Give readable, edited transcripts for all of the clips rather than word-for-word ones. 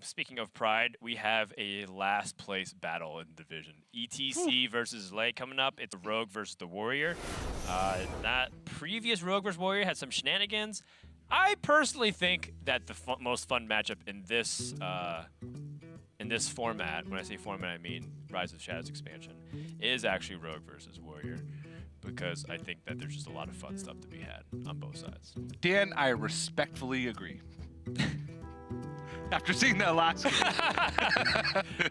Speaking of pride, we have a last place battle in the division. ETC versus Zalae coming up. It's Rogue versus the Warrior. That previous Rogue versus Warrior had some shenanigans. I personally think that the most fun matchup in this format, when I say format, I mean Rise of Shadows expansion, is actually Rogue versus Warrior. Because I think that there's just a lot of fun stuff to be had on both sides. Dan, I respectfully agree. After seeing that last game.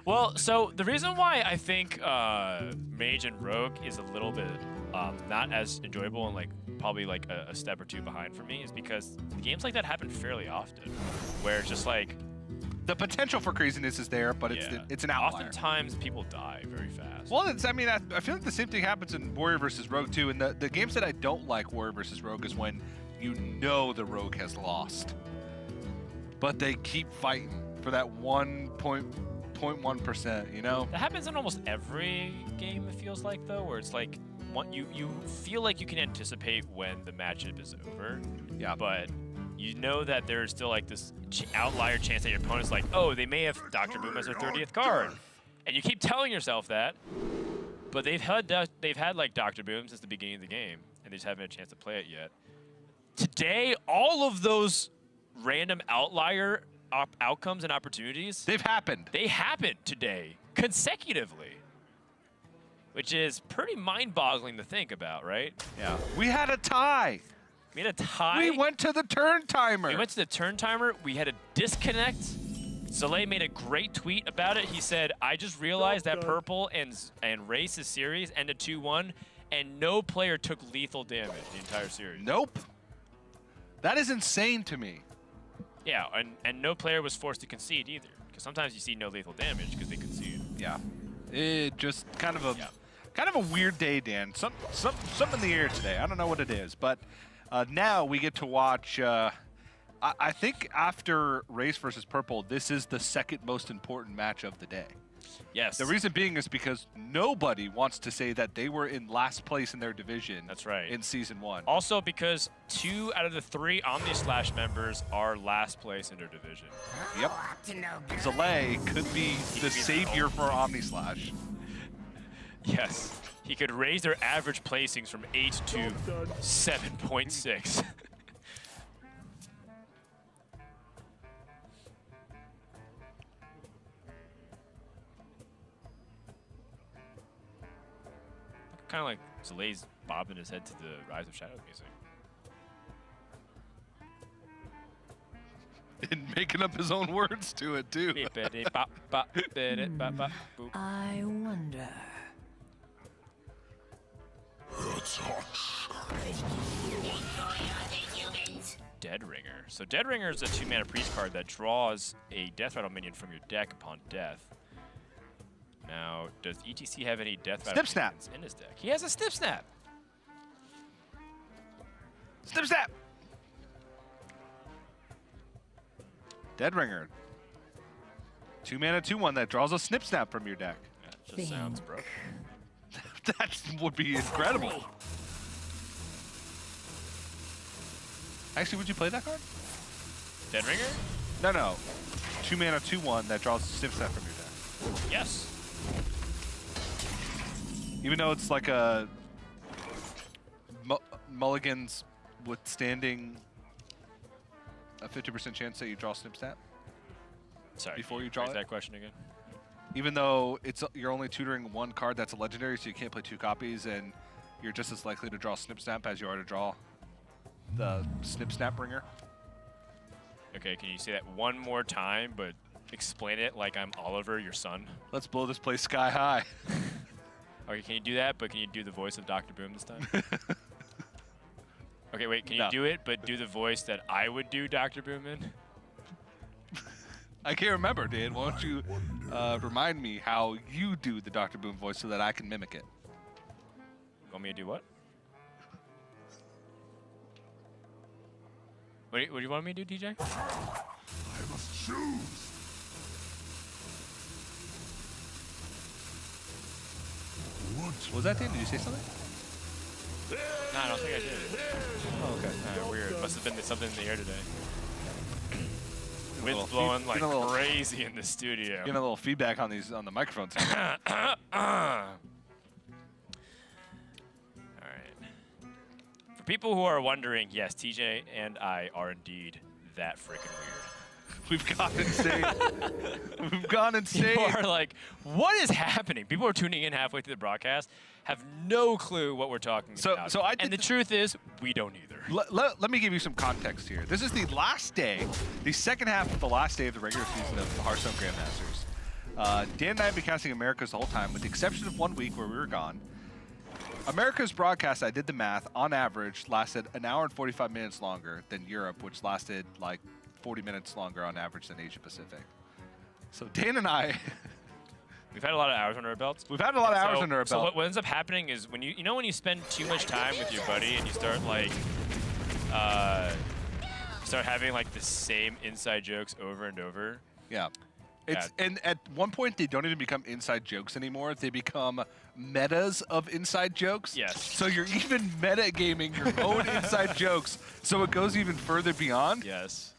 Well, so the reason why I think Mage and Rogue is a little bit not as enjoyable and like probably like a step or two behind for me is because games like that happen fairly often, where it's just like the potential for craziness is there, but it's an outlier. Oftentimes people die very fast. Well, I mean, I feel like the same thing happens in Warrior versus Rogue too. And the games that I don't like Warrior versus Rogue is when you know the Rogue has lost, but they keep fighting for that 1.1%. You know, that happens in almost every game. It feels like though, where it's like you feel like you can anticipate when the matchup is over. Yeah, but you know that there's still like this outlier chance that your opponent's like, oh, they may have Dr. Boom as their 30th card. And you keep telling yourself that, but they've had like Dr. Boom since the beginning of the game, and they just haven't had a chance to play it yet. Today, all of those random outlier outcomes and opportunities, they've happened. They happened today, consecutively. Which is pretty mind-boggling to think about, right? Yeah. We had a tie. We had a tie. We went to the turn timer. We went to the turn timer. We had a disconnect. Zalae made a great tweet about it. He said, I just realized that Purple and Race's series ended 2-1, and no player took lethal damage the entire series. Nope. That is insane to me. Yeah, and no player was forced to concede either. Because sometimes you see no lethal damage because they concede. Yeah. It just kind of a weird day, Dan. Something in the air today. I don't know what it is, but now we get to watch. I think after Race versus Purple, this is the second most important match of the day. Yes. The reason being is because nobody wants to say that they were in last place in their division. That's right. In Season 1. Also because 2 out of the 3 Omnislash members are last place in their division. Yep. Zalae could be the savior for Omnislash. Yes. He could raise their average placings from 8 to 7.6. Kind of like Zalae's bobbing his head to the Rise of Shadows music. And making up his own words to it, too. I wonder. Deadringer. So Deadringer is a 2-mana priest card that draws a Death Rattle minion from your deck upon death. Now, does ETC have any Death Rattle minions in his deck? He has a Snip Snap. Snip Snap. Deadringer. 2-mana, 2/1 that draws a Snip Snap from your deck. That just sounds broken. That would be incredible. Actually, would you play that card? Deadringer? No. 2-mana, 2/1 that draws a Snip Snap from your deck. Yes. Even though it's like a mulligans withstanding a 50% chance that you draw Snip Snap. Sorry, before you draw it? that question again. Even though you're only tutoring 1 card that's a legendary, so you can't play 2 copies, and you're just as likely to draw Snip Snap as you are to draw the Snip Snap bringer. Okay, can you say that one more time, but explain it like I'm Oliver, your son? Let's blow this place sky high. Okay, can you do that, but can you do the voice of Dr. Boom this time? Okay, wait, can you do it, but do the voice that I would do Dr. Boom in? I can't remember, Dan. Why don't you remind me how you do the Dr. Boom voice so that I can mimic it? You want me to do what? What do you want me to do, DJ? I must choose. Was that Dan? Did you say something? No, I don't think I did. Oh, okay. Weird. Must have been something in the air today. Wind's blowing like crazy in the studio. Getting a little feedback on the microphones. All right. For people who are wondering, yes, TJ and I are indeed that freaking weird. We've gone insane. We've gone insane. People are like, what is happening? People are tuning in halfway through the broadcast, have no clue what we're talking about. And the truth is, we don't either. Let me give you some context here. This is the last day, the second half of the last day of the regular season of the Hearthstone Grandmasters. Dan and I have been casting Americas the whole time, with the exception of 1 week where we were gone. America's broadcast, I did the math, on average lasted an hour and 45 minutes longer than Europe, which lasted like 40 minutes longer on average than Asia Pacific. So Dan and I, we've had a lot of hours under our belts. We've had a lot of hours under our belt. So what ends up happening is when when you spend too much time with your buddy and you start like, start having like the same inside jokes over and over. Yeah. And at one point they don't even become inside jokes anymore. They become metas of inside jokes. Yes. So you're even meta gaming your own inside jokes. So it goes even further beyond. Yes.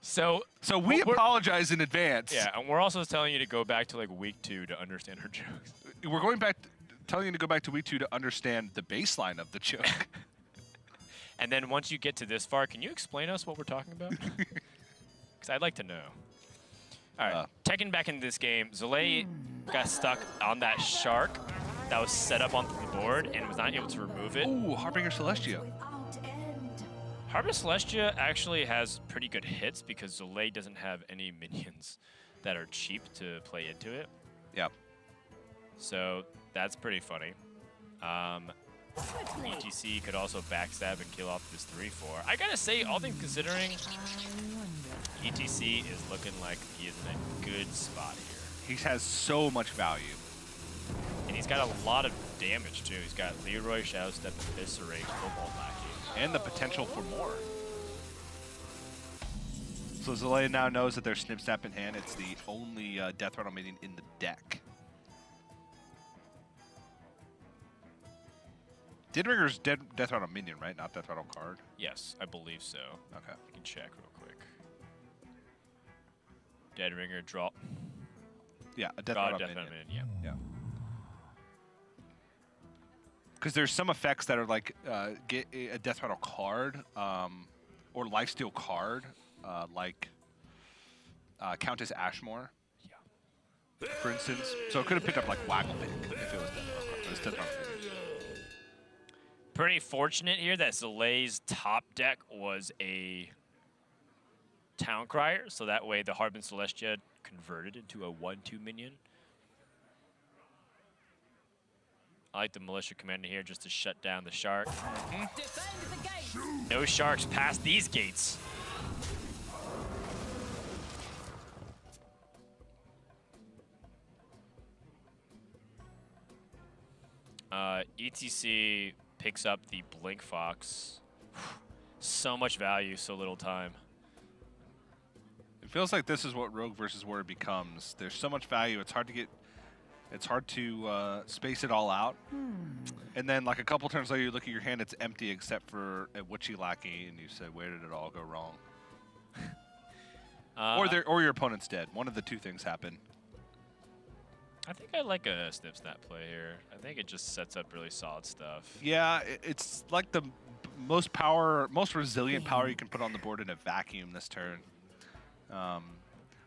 So we apologize in advance. Yeah, and we're also telling you to go back to like week 2 to understand our jokes. We're going back, telling you to go back to week 2 to understand the baseline of the joke. And then once you get to this far, can you explain us what we're talking about? Because I'd like to know. All right, checking back into this game, Zalae got stuck on that shark that was set up onto the board and was not able to remove it. Ooh, Harbinger Celestia. Harbinger Celestia actually has pretty good hits because Zalae doesn't have any minions that are cheap to play into it. Yep. So that's pretty funny. ETC could also backstab and kill off this 3-4. I gotta say, all things considering, ETC is looking like he is in a good spot here. He has so much value. And he's got a lot of damage too. He's got Leroy, Shadow Step, Eviscerate, Cobalt Lackey. And the potential for more. So Zalae now knows that there's Snip Snap in hand. It's the only Death Rattle minion in the deck. Deadringer's Death Rattle minion, right? Not Death Rattle card? Yes, I believe so. Okay. I can check real quick. Deadringer, draw. Yeah, a Death Rattle minion. Yeah. Because there's some effects that are like get a Death Rattle card or Lifesteal card, like Countess Ashmore, for instance. So it could have picked up like Wagglepick if it was Death Rattle. Pretty fortunate here that Zalae's top deck was a Town Crier, so that way the Harbin Celestia converted into a 1/2 minion. I like the Militia Commander here just to shut down the shark. No sharks past these gates. ETC picks up the Blink Fox. So much value, so little time. It feels like this is what Rogue versus Warrior becomes. There's so much value, it's hard to get. It's hard to space it all out. And then like a couple turns later, you look at your hand, it's empty except for a Witchy Lackey, and you say, where did it all go wrong? Or your opponent's dead. One of the two things happen. I think I like a Snip Snap play here. I think it just sets up really solid stuff. Yeah, it's like the most resilient power you can put on the board in a vacuum this turn.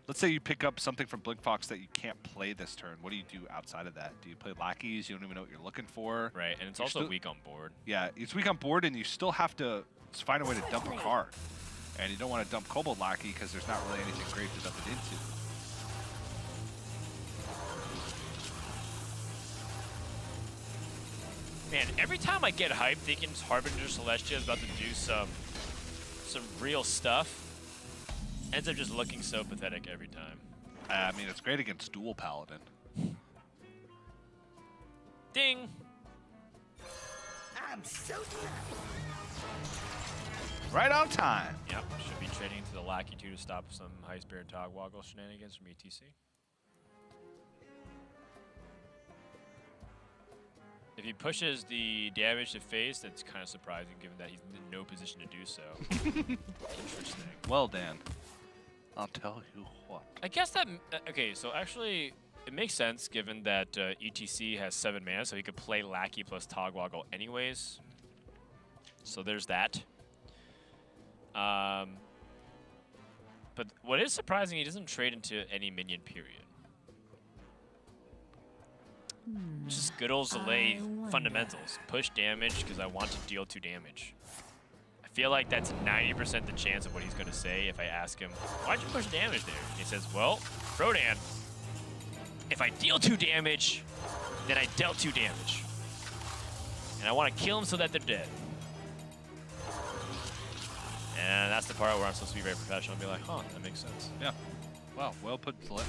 Let's say you pick up something from Blink Fox that you can't play this turn. What do you do outside of that? Do you play Lackeys? You don't even know what you're looking for. Right, and it's also weak on board. Yeah, it's weak on board, and you still have to find a way to dump a card. And you don't want to dump Cobalt Lackey because there's not really anything great to dump it into. Man, every time I get hyped thinking Harbinger Celestia is about to do some real stuff, ends up just looking so pathetic every time. I mean, it's great against Dual Paladin. Ding! I'm so Right on time. Yep, should be trading into the Lackey 2 to stop some High Spirit Togwaggle shenanigans from ETC. If he pushes the damage to face, that's kind of surprising given that he's in no position to do so. Interesting. Well, Dan. I'll tell you what. I guess that, okay, so actually, it makes sense given that ETC has 7 mana, so he could play Lackey plus Togwaggle anyways. So there's that. But what is surprising, he doesn't trade into any minion, period. Just good old Zalae fundamentals. Push damage because I want to deal 2 damage. I feel like that's 90% the chance of what he's going to say if I ask him, why'd you push damage there? He says, well, Frodan, if I deal 2 damage, then I dealt 2 damage. And I want to kill them so that they're dead. And that's the part where I'm supposed to be very professional and be like, huh, that makes sense. Yeah. Wow, well put, Zalae.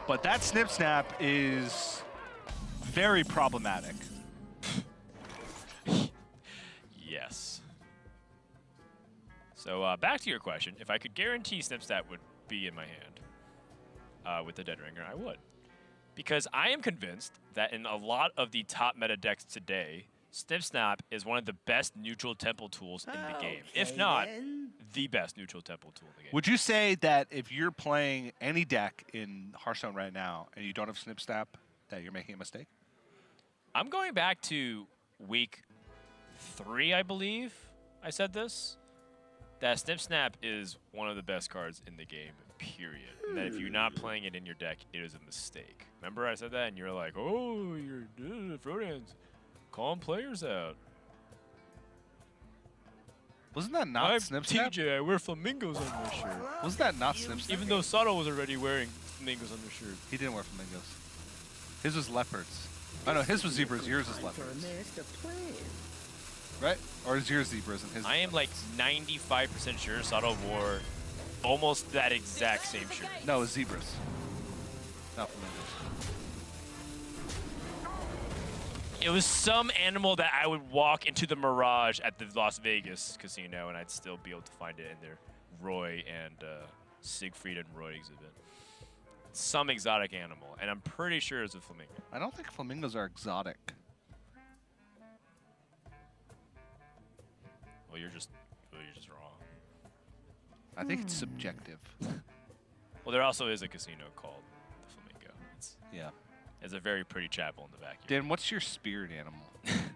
But that snip snap is very problematic. Yes. So back to your question. If I could guarantee snip snap would be in my hand with the Dead Ringer, I would. Because I am convinced that in a lot of the top meta decks today, snip snap is one of the best neutral tempo tools in the game. If not, the best neutral tempo tool in the game. Would you say that if you're playing any deck in Hearthstone right now and you don't have snip snap, that you're making a mistake? I'm going back to week 3, I believe I said this. That Snip Snap is one of the best cards in the game, period. And that if you're not playing it in your deck, it is a mistake. Remember I said that and you're like, oh, you're Frodan's calling players out. Wasn't that not I'm snip snap? TJ, I wear flamingos on my shirt. Wasn't that not snip snap? Even though Sato was already wearing flamingos on their shirt. He didn't wear flamingos. His was leopards. I know his was zebras, yours is leopards. Right? Or is yours zebras and his? I am like 95% sure Sato wore almost that exact same shirt. No, it's zebras. Not flamingos. It was some animal that I would walk into the Mirage at the Las Vegas casino and I'd still be able to find it in their Roy and Siegfried and Roy exhibit. Some exotic animal, and I'm pretty sure it's a flamingo. I don't think flamingos are exotic. Well, you're just wrong. I think it's subjective. Well, there also is a casino called the Flamingo. Yeah. It's a very pretty chapel in the backyard. Dan, what's your spirit animal?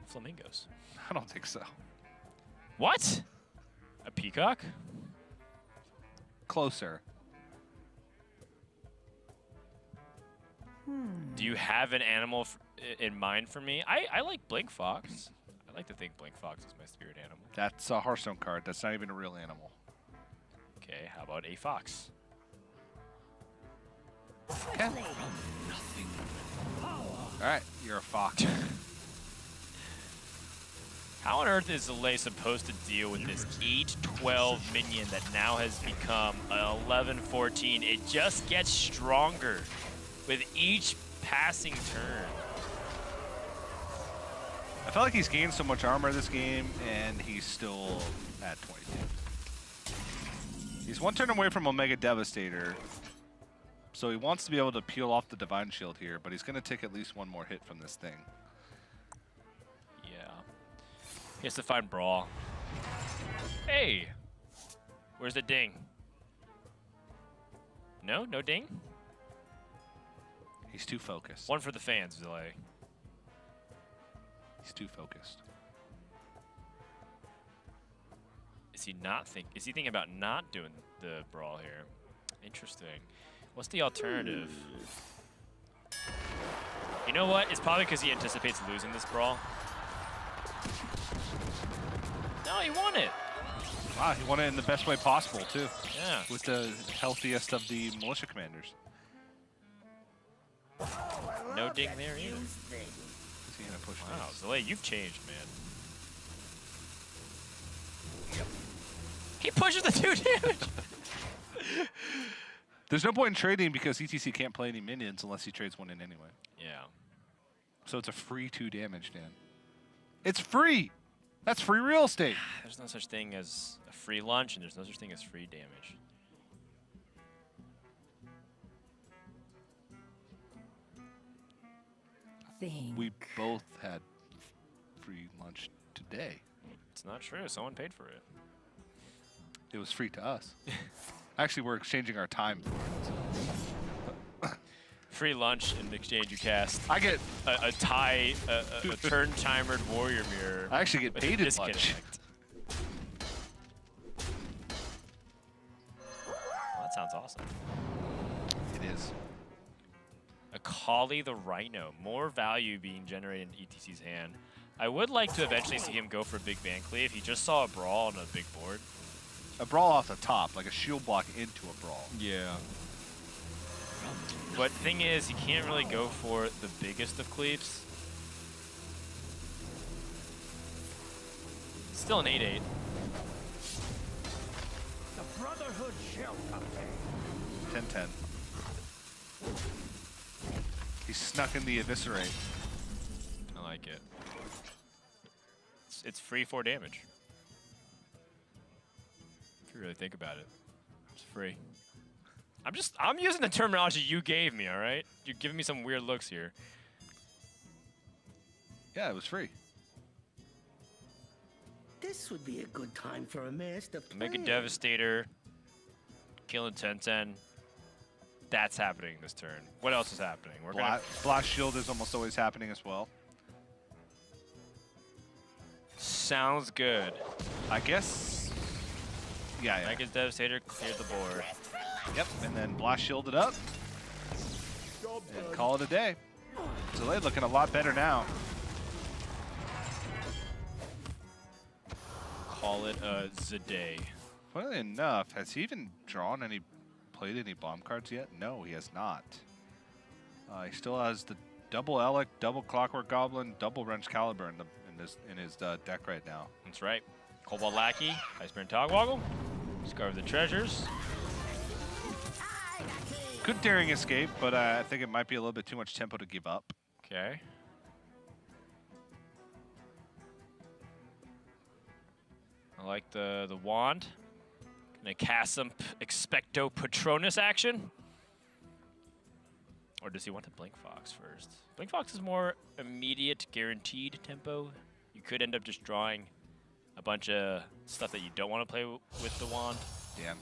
Flamingos. I don't think so. What? A peacock? Closer. Do you have an animal in mind for me? I like Blink Fox. I like to think Blink Fox is my spirit animal. That's a Hearthstone card. That's not even a real animal. Okay, how about a fox? Okay. Alright, you're a fox. How on earth is Zalae supposed to deal with this 8-12 minion that now has become an 11-14? It just gets stronger with each passing turn. I felt like he's gained so much armor this game, and he's still at 22. He's one turn away from Omega Devastator, so he wants to be able to peel off the Divine Shield here, but he's going to take at least one more hit from this thing. Yeah. He has to find Brawl. Hey! Where's the ding? No? No ding? He's too focused. One for the fans, Zalae. He's too focused. Is he thinking about not doing the Brawl here? Interesting. What's the alternative? You know what? It's probably because he anticipates losing this Brawl. No, he won it. Wow, he won it in the best way possible, too. Yeah. With the healthiest of the militia commanders. No ding there either. Is he gonna push Wow, this? Zalae, you've changed, man. Yep. He pushes the 2 damage. There's no point in trading because ETC can't play any minions unless he trades one in anyway. Yeah. So it's a free 2 damage, Dan. It's free! That's free real estate. There's no such thing as a free lunch, and there's no such thing as free damage. We both had free lunch today. It's not true. Someone paid for it. It was free to us. Actually, we're exchanging our time for it. Free lunch in exchange you cast. I get. A turn timered warrior mirror. I actually get with a paid as lunch. disconnect. Well, that sounds awesome. It is. Akali the Rhino. More value being generated in ETC's hand. I would like to eventually see him go for a big Van Cleave. He just saw a brawl on a big board. A brawl off the top, like a shield block into a brawl. Yeah. But the thing is, he can't really go for the biggest of cleaves. Still an 8-8. The Brotherhood shall come. 10-10. He snuck in the eviscerate. I like it. It's free 4 damage. If you really think about it, it's free. I'm using the terminology you gave me, all right? You're giving me some weird looks here. Yeah, it was free. This would be a good time for a master plan. Make a Devastator, killing 10-10. That's happening this turn. What else is happening? We're gonna Blast Shield is almost always happening as well. Sounds good. I guess. Yeah, yeah. Make his Devastator, clear the board. Yep, and then Blast Shield it up. And call it a day. Zalae looking a lot better now. Call it a Zalae. Funnily enough, has he even played any bomb cards yet? No, he has not. He still has the double Elec, double Clockwork Goblin, double Wrench Caliber in his deck right now. That's right. Cobalt Lackey, Iceburn Togwaggle, Scarf the Treasures. Good Daring Escape, but I think it might be a little bit too much tempo to give up. Okay. I like the wand. Gonna cast some Expecto Patronus action. Or does he want to Blink Fox first? Blink Fox is more immediate, guaranteed tempo. You could end up just drawing a bunch of stuff that you don't want to play with the wand. Damn.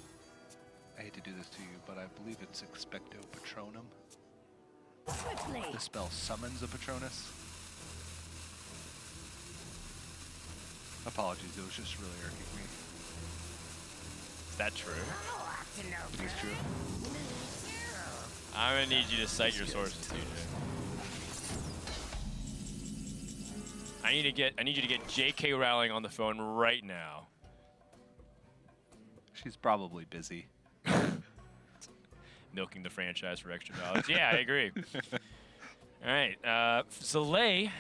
I hate to do this to you, but I believe it's Expecto Patronum. The spell summons a Patronus. Apologies, it was just really irking me. Is that true? It is true. I'm gonna need you to cite your sources, DJ. I need you to get J.K. Rowling on the phone right now. She's probably busy. Milking the franchise for extra dollars. Yeah, I agree. All right, Zalae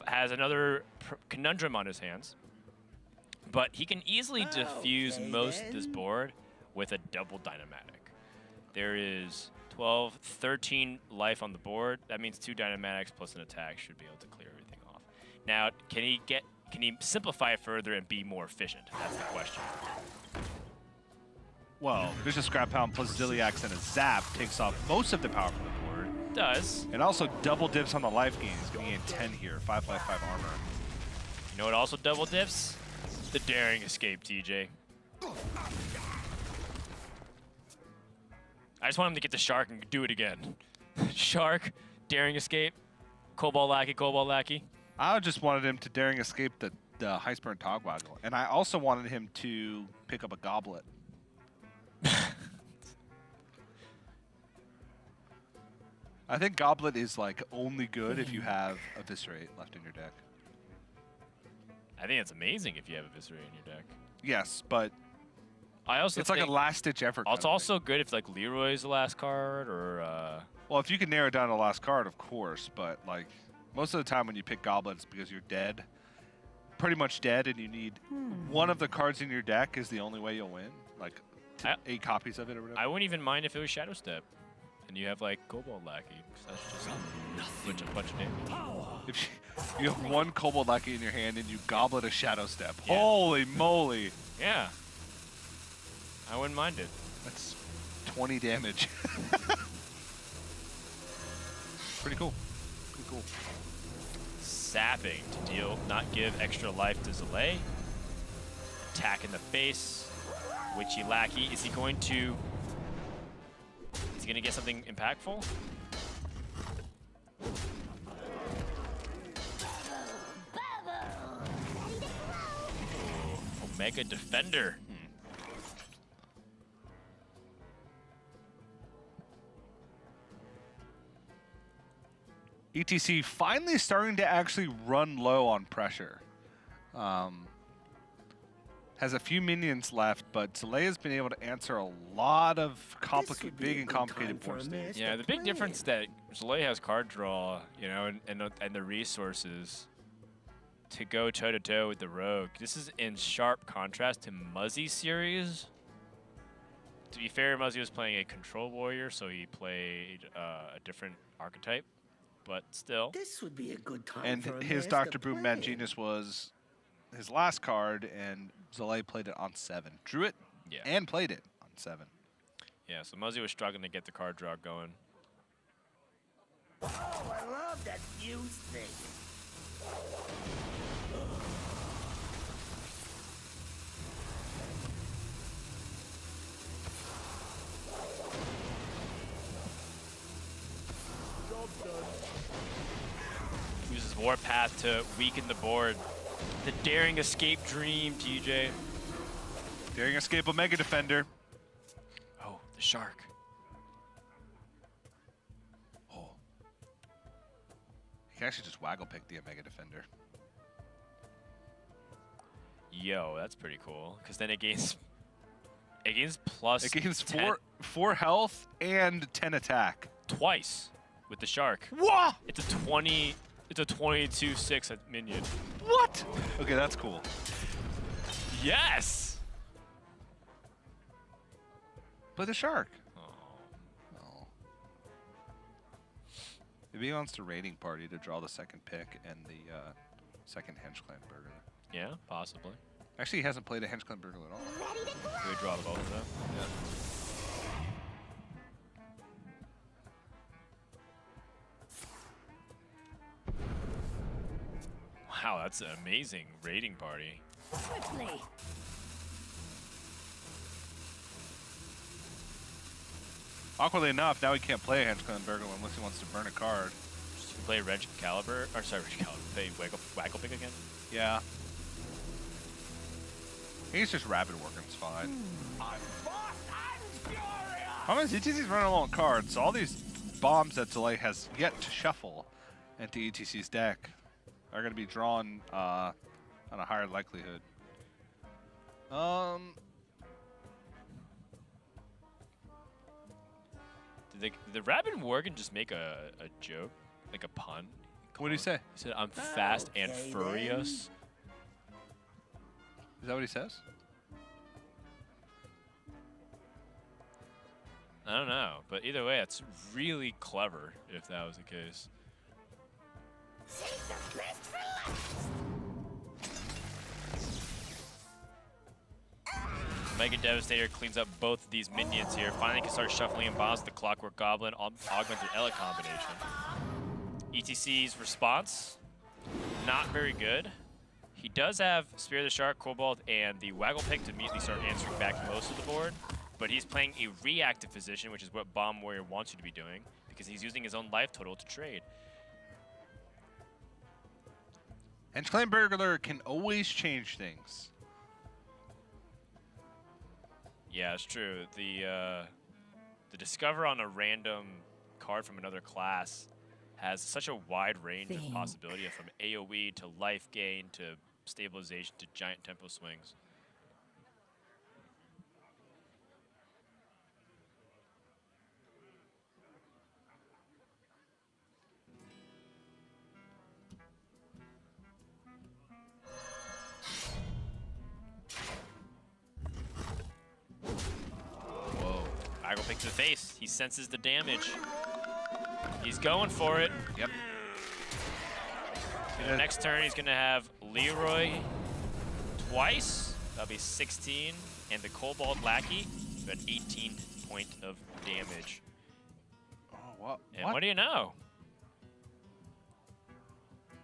has another conundrum on his hands, but he can easily diffuse most of this board with a double Dynamatic. There is 12, 13 life on the board. That means 2 Dynamatics plus an attack should be able to clear everything off. Now, can he simplify it further and be more efficient? That's the question. Well, Vicious Scrap Hound plus Ziliax and a Zap takes off most of the power from the board. Does. And also double dips on the life gain. He's going to gain 10 here, 5 life, 5 armor. You know what also double dips? The Daring Escape, TJ. I just want him to get the Shark and do it again. Shark, Daring Escape, Cobalt Lackey, Cobalt Lackey. I just wanted him to Daring Escape the Hearthstone Togwaggle. And I also wanted him to pick up a Goblet. I think Goblet is like only good if you have Eviscerate left in your deck. I think it's amazing if you have Eviscerate in your deck. Yes, but I also it's like a last-ditch effort. It's also good if like Leroy's the last card, or well, if you can narrow down the last card, of course. But like most of the time when you pick Goblet, it's because you're dead, pretty much dead, and you need one of the cards in your deck is the only way you'll win. Like 8 copies of it or whatever. I wouldn't even mind if it was Shadow Step, and you have like Cobalt Lackey. That's just a bunch of damage. If you have one Cobalt Lackey in your hand and you Goblet a Shadow Step, yeah. Holy moly! Yeah, I wouldn't mind it. That's 20 damage. Pretty cool. Pretty cool. Sapping to not give extra life to Zalae. Attack in the face. Witchy Lackey. Is he going to get something impactful? Omega Defender. ETC finally starting to actually run low on pressure. Has a few minions left, but Zalae has been able to answer a lot of big and complicated board states. Yeah, the big difference that Zalae has card draw, you know, and the resources to go toe-to-toe with the Rogue. This is in sharp contrast to Muzzy's series. To be fair, Muzzy was playing a Control Warrior, so he played a different archetype, but still. This would be a good time And for a his master Dr. Boom plan. Mangenius was his last card, and Zalae played it on 7. Drew it and played it on 7. Yeah, so Muzzy was struggling to get the card draw going. Oh, I love that fuse thing. Uses Warpath to weaken the board. The daring escape dream, TJ. Daring escape Omega Defender. Oh, the shark. Oh. He can actually just waggle pick the Omega Defender. Yo, that's pretty cool. Because then it gains plus It gains 10 4 health and 10 attack. twice with the shark. What? It's a 22/6 minion. What? Okay, that's cool. Yes. Play the shark. Oh. Oh. Maybe he wants the raiding party to draw the second pick and the second Henge Clan Burglar. Yeah, possibly. Actually, he hasn't played a Henge Clan Burglar at all. Do we draw both of them? Yeah. Wow, that's an amazing raiding party. Swiftly. Awkwardly enough, now he can't play a Henge Clan Burglar unless he wants to burn a card. Just play Reg Caliber, or sorry, Reg Caliber. Play Waggle Pick again. Yeah. He's just rapid working, it's fine. Problem is, ETC's running low on cards, so all these bombs that Zalae has yet to shuffle into ETC's deck are going to be drawn on a higher likelihood. Did the Rabid Worgen just make a joke, like a pun? What did he say? He said, "I'm fast and Okay, furious." Is that what he says? I don't know, but either way, it's really clever if that was the case. Save the best for last. Mega Devastator cleans up both of these minions here. Finally can start shuffling in bombs. The Clockwork Goblin augmented Ela combination. ETC's response, not very good. He does have Spear the Shark, Cobalt, and the Waggle Pick to immediately start answering back most of the board, but he's playing a reactive position, which is what Bomb Warrior wants you to be doing, because he's using his own life total to trade. Henge Clan Burglar can always change things. Yeah, it's true. The Discover on a random card from another class has such a wide range of possibility, from AoE to life gain to stabilization to giant tempo swings. Whoa. Waggle Pick to the face. He senses the damage. He's going for it. Yep. The next turn, he's going to have Leroy twice. That'll be 16. And the Cobalt Lackey, about 18 point of damage. Oh, what? And what do you know?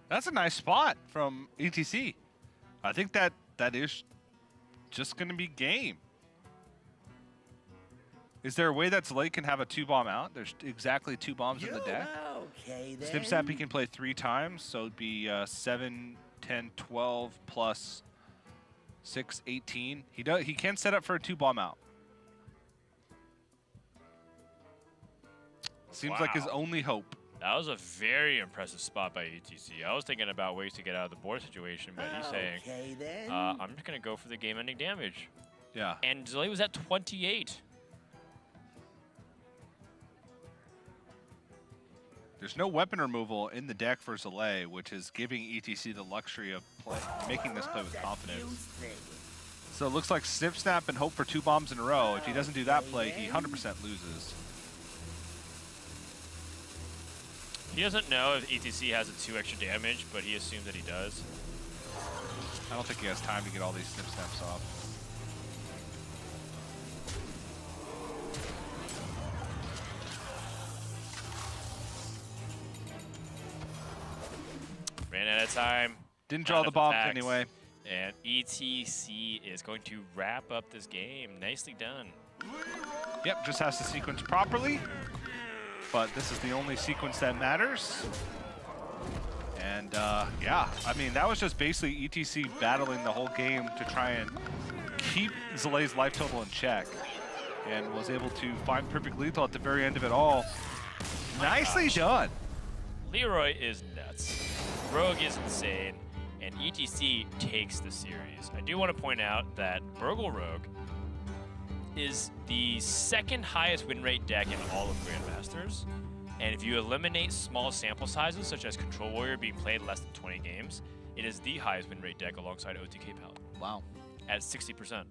That's a nice spot from ETC. I think that is just going to be game. Is there a way that Zalae can have a 2-bomb out? There's exactly 2 bombs in the deck. Okay, then. Snip Snap he can play 3 times, so it'd be 7, 10, 12 plus 6, 18. He can set up for a 2-bomb out. Seems like his only hope. That was a very impressive spot by ETC. I was thinking about ways to get out of the board situation, but he's saying, I'm just going to go for the game-ending damage. Yeah. And Zalae was at 28. There's no weapon removal in the deck for Zalae, which is giving ETC the luxury of making this play with confidence. So it looks like Snip Snap and hope for 2 bombs in a row. If he doesn't do that play, he 100% loses. He doesn't know if ETC has a 2 extra damage, but he assumes that he does. I don't think he has time to get all these Snip Snaps off. Ran out of time. Didn't draw the bombs attacks. anyway. And ETC is going to wrap up this game. Nicely done. Yep, just has to sequence properly. But this is the only sequence that matters. And yeah, I mean, that was just basically ETC battling the whole game to try and keep Zalae's life total in check. And was able to find perfect lethal at the very end of it all. Nicely done. Leroy is nuts. Rogue is insane. And ETC takes the series. I do want to point out that Burgle Rogue is the 2nd highest win rate deck in all of Grandmasters. And if you eliminate small sample sizes, such as Control Warrior being played less than 20 games, it is the highest win rate deck alongside OTK Palette. Wow. At 60%.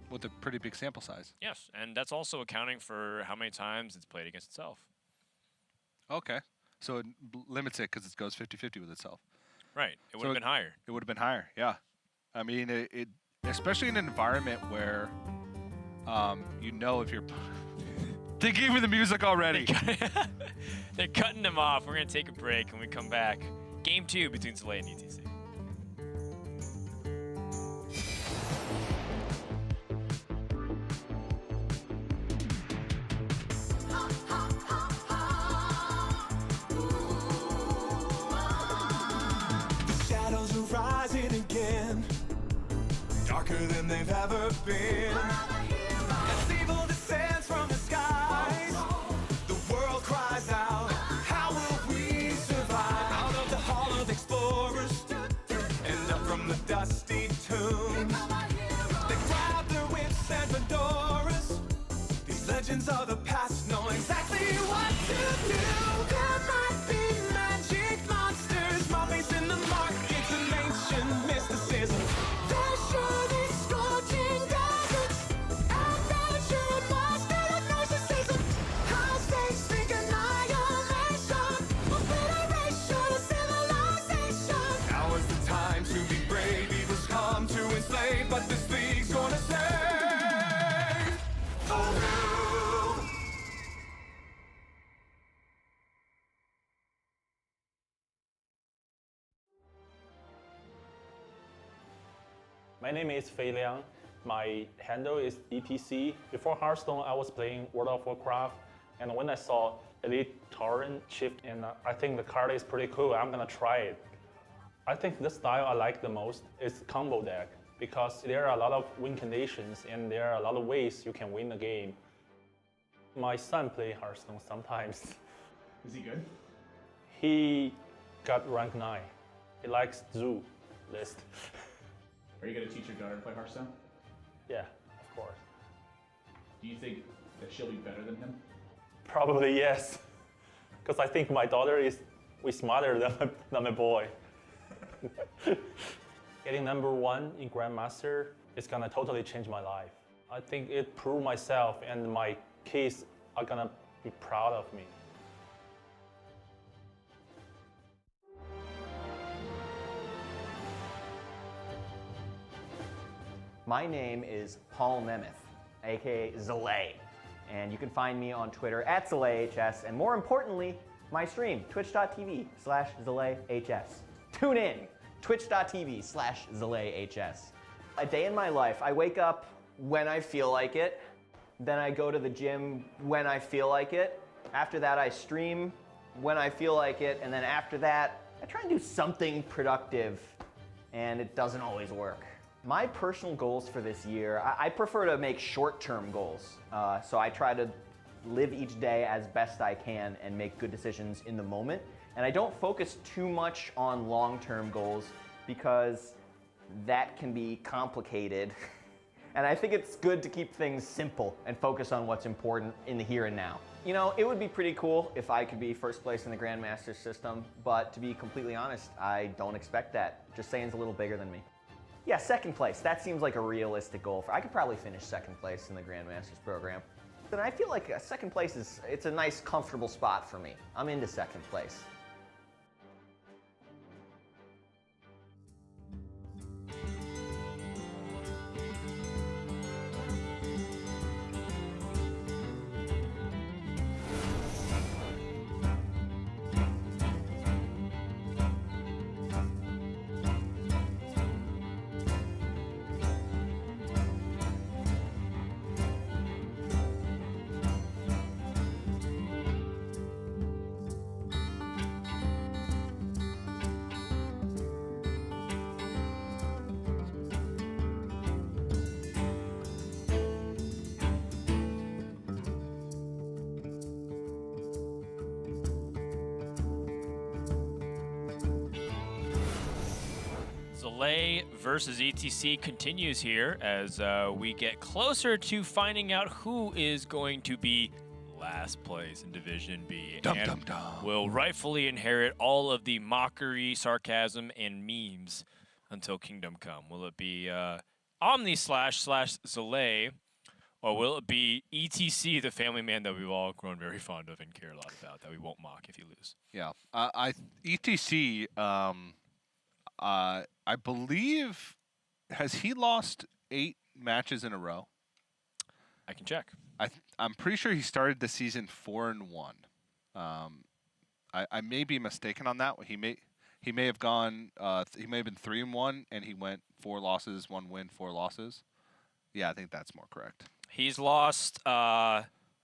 With a pretty big sample size. Yes, and that's also accounting for how many times it's played against itself. Okay. So it limits it because it goes 50-50 with itself. Right. It would have been higher. It would have been higher, yeah. I mean, it especially in an environment where you know if you're... They gave me the music already. They're cutting them off. We're going to take a break. When we come back, Game 2 between Zalae and ETC. Shadows are rising again, darker than they've ever been. As evil descends from the skies, the world cries out, how will we survive? Out of the hall of explorers, and up from the dusty tombs, they grab their whips and fedoras. These legends of the past know exactly what to do. There might be magic monsters, mummies in the markets, and ancient mysticism. There should be scorching deserts, adventure, monster of narcissism. House they speak annihilation, obliteration of civilization. Now is the time to be brave. Evil's come to enslave, but this league's gonna save the world. My name is Fei Liang. My handle is ETC. Before Hearthstone, I was playing World of Warcraft, and when I saw Elite Torrent shift, and I think the card is pretty cool, I'm gonna try it. I think the style I like the most is combo deck, because there are a lot of win conditions and there are a lot of ways you can win the game. My son plays Hearthstone sometimes. Is he good? He got rank 9. He likes Zoo list. Are you going to teach your daughter to play Hearthstone? Yeah, of course. Do you think that she'll be better than him? Probably yes, because I think my daughter is way smarter than my boy. Getting #1 in Grandmaster is gonna totally change my life. I think it proved myself, and my kids are gonna be proud of me. My name is Paul Nemeth, aka Zalae, and you can find me on Twitter at ZalaeHS, and more importantly, my stream, twitch.tv/ZalaeHS. Tune in, twitch.tv/ZalaeHS. A day in my life, I wake up when I feel like it. Then I go to the gym when I feel like it. After that, I stream when I feel like it. And then after that, I try and do something productive, and it doesn't always work. My personal goals for this year, I prefer to make short-term goals. So I try to live each day as best I can and make good decisions in the moment. And I don't focus too much on long-term goals because that can be complicated. And I think it's good to keep things simple and focus on what's important in the here and now. You know, it would be pretty cool if I could be first place in the Grandmasters system, but to be completely honest, I don't expect that. Just saying's a little bigger than me. Yeah, second place. That seems like a realistic goal. I could probably finish second place in the Grandmasters program. And I feel like second place it's a nice, comfortable spot for me. I'm into second place. Zalae versus ETC continues here as we get closer to finding out who is going to be last place in Division B and will rightfully inherit all of the mockery, sarcasm, and memes until Kingdom Come. Will it be Omni slash Zalae, or will it be ETC, the family man that we've all grown very fond of and care a lot about, that we won't mock if you lose? Yeah, ETC. I believe, has he lost 8 matches in a row? I can check. I'm pretty sure he started the season 4-1. I may be mistaken on that. He may have gone. He may have been 3-1, and he went 4 losses, 1 win, 4 losses. Yeah, I think that's more correct. He's lost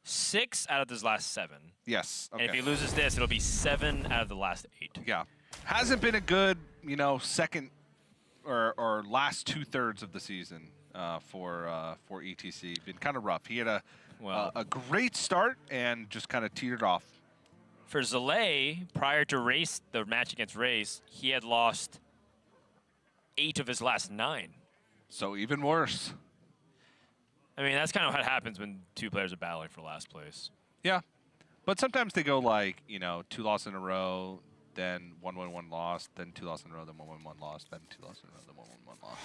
6 out of his last 7. Yes. Okay. And if he loses this, it'll be 7 out of the last 8. Yeah, hasn't been a good, second or last 2/3 of the season for ETC. Been kind of rough. He had a great start and just kind of teetered off. For Zalae, prior to the match against Race, he had lost 8 of his last 9. So even worse. I mean, that's kind of what happens when 2 players are battling for last place. Yeah, but sometimes they go like 2 losses in a row, then 1 win, 1 loss, then 2 losses in a row, then 1 win, 1 loss, then 2 losses in a row, then 1 win, 1 loss.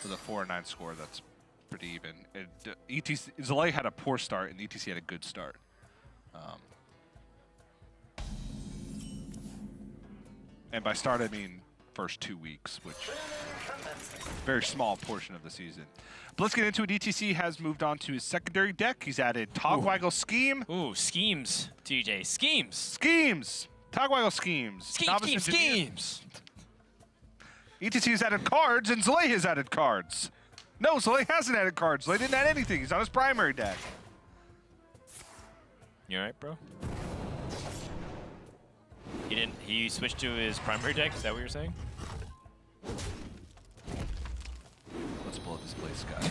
For the 4-9 score, that's pretty even. Zalae had a poor start, and ETC had a good start. And by start, I mean first 2 weeks, which very small portion of the season. But let's get into it. ETC has moved on to his secondary deck. He's added Togwaggle Scheme. Ooh, schemes, TJ. Schemes. Schemes. Togwaggle Schemes. Schemes. ETC has added cards, and Zalae has added cards. No, Zalae hasn't added cards. Zalae didn't add anything. He's on his primary deck. You alright, bro? He switched to his primary deck? Is that what you're saying? Let's blow this place, guy.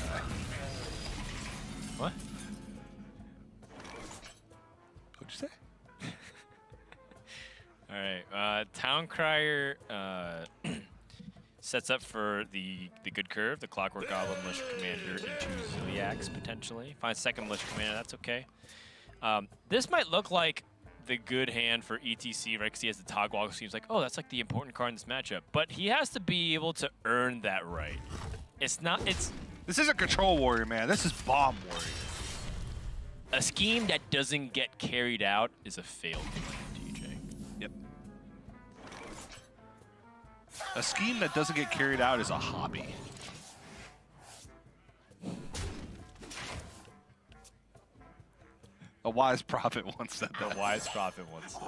What? What'd you say? Alright, Town Crier sets up for the good curve, the Clockwork Goblin Militia Commander into Ziliax, potentially. Finds second Militia Commander, that's okay. This might look like the good hand for ETC, right? Because he has the Togwaggle Schemes, like, oh, that's like the important card in this matchup. But he has to be able to earn that right. This isn't Control Warrior, man. This is Bomb Warrior. A scheme that doesn't get carried out is a failed game, TJ. Yep. A scheme that doesn't get carried out is a hobby. A wise prophet once said that. The wise prophet once said.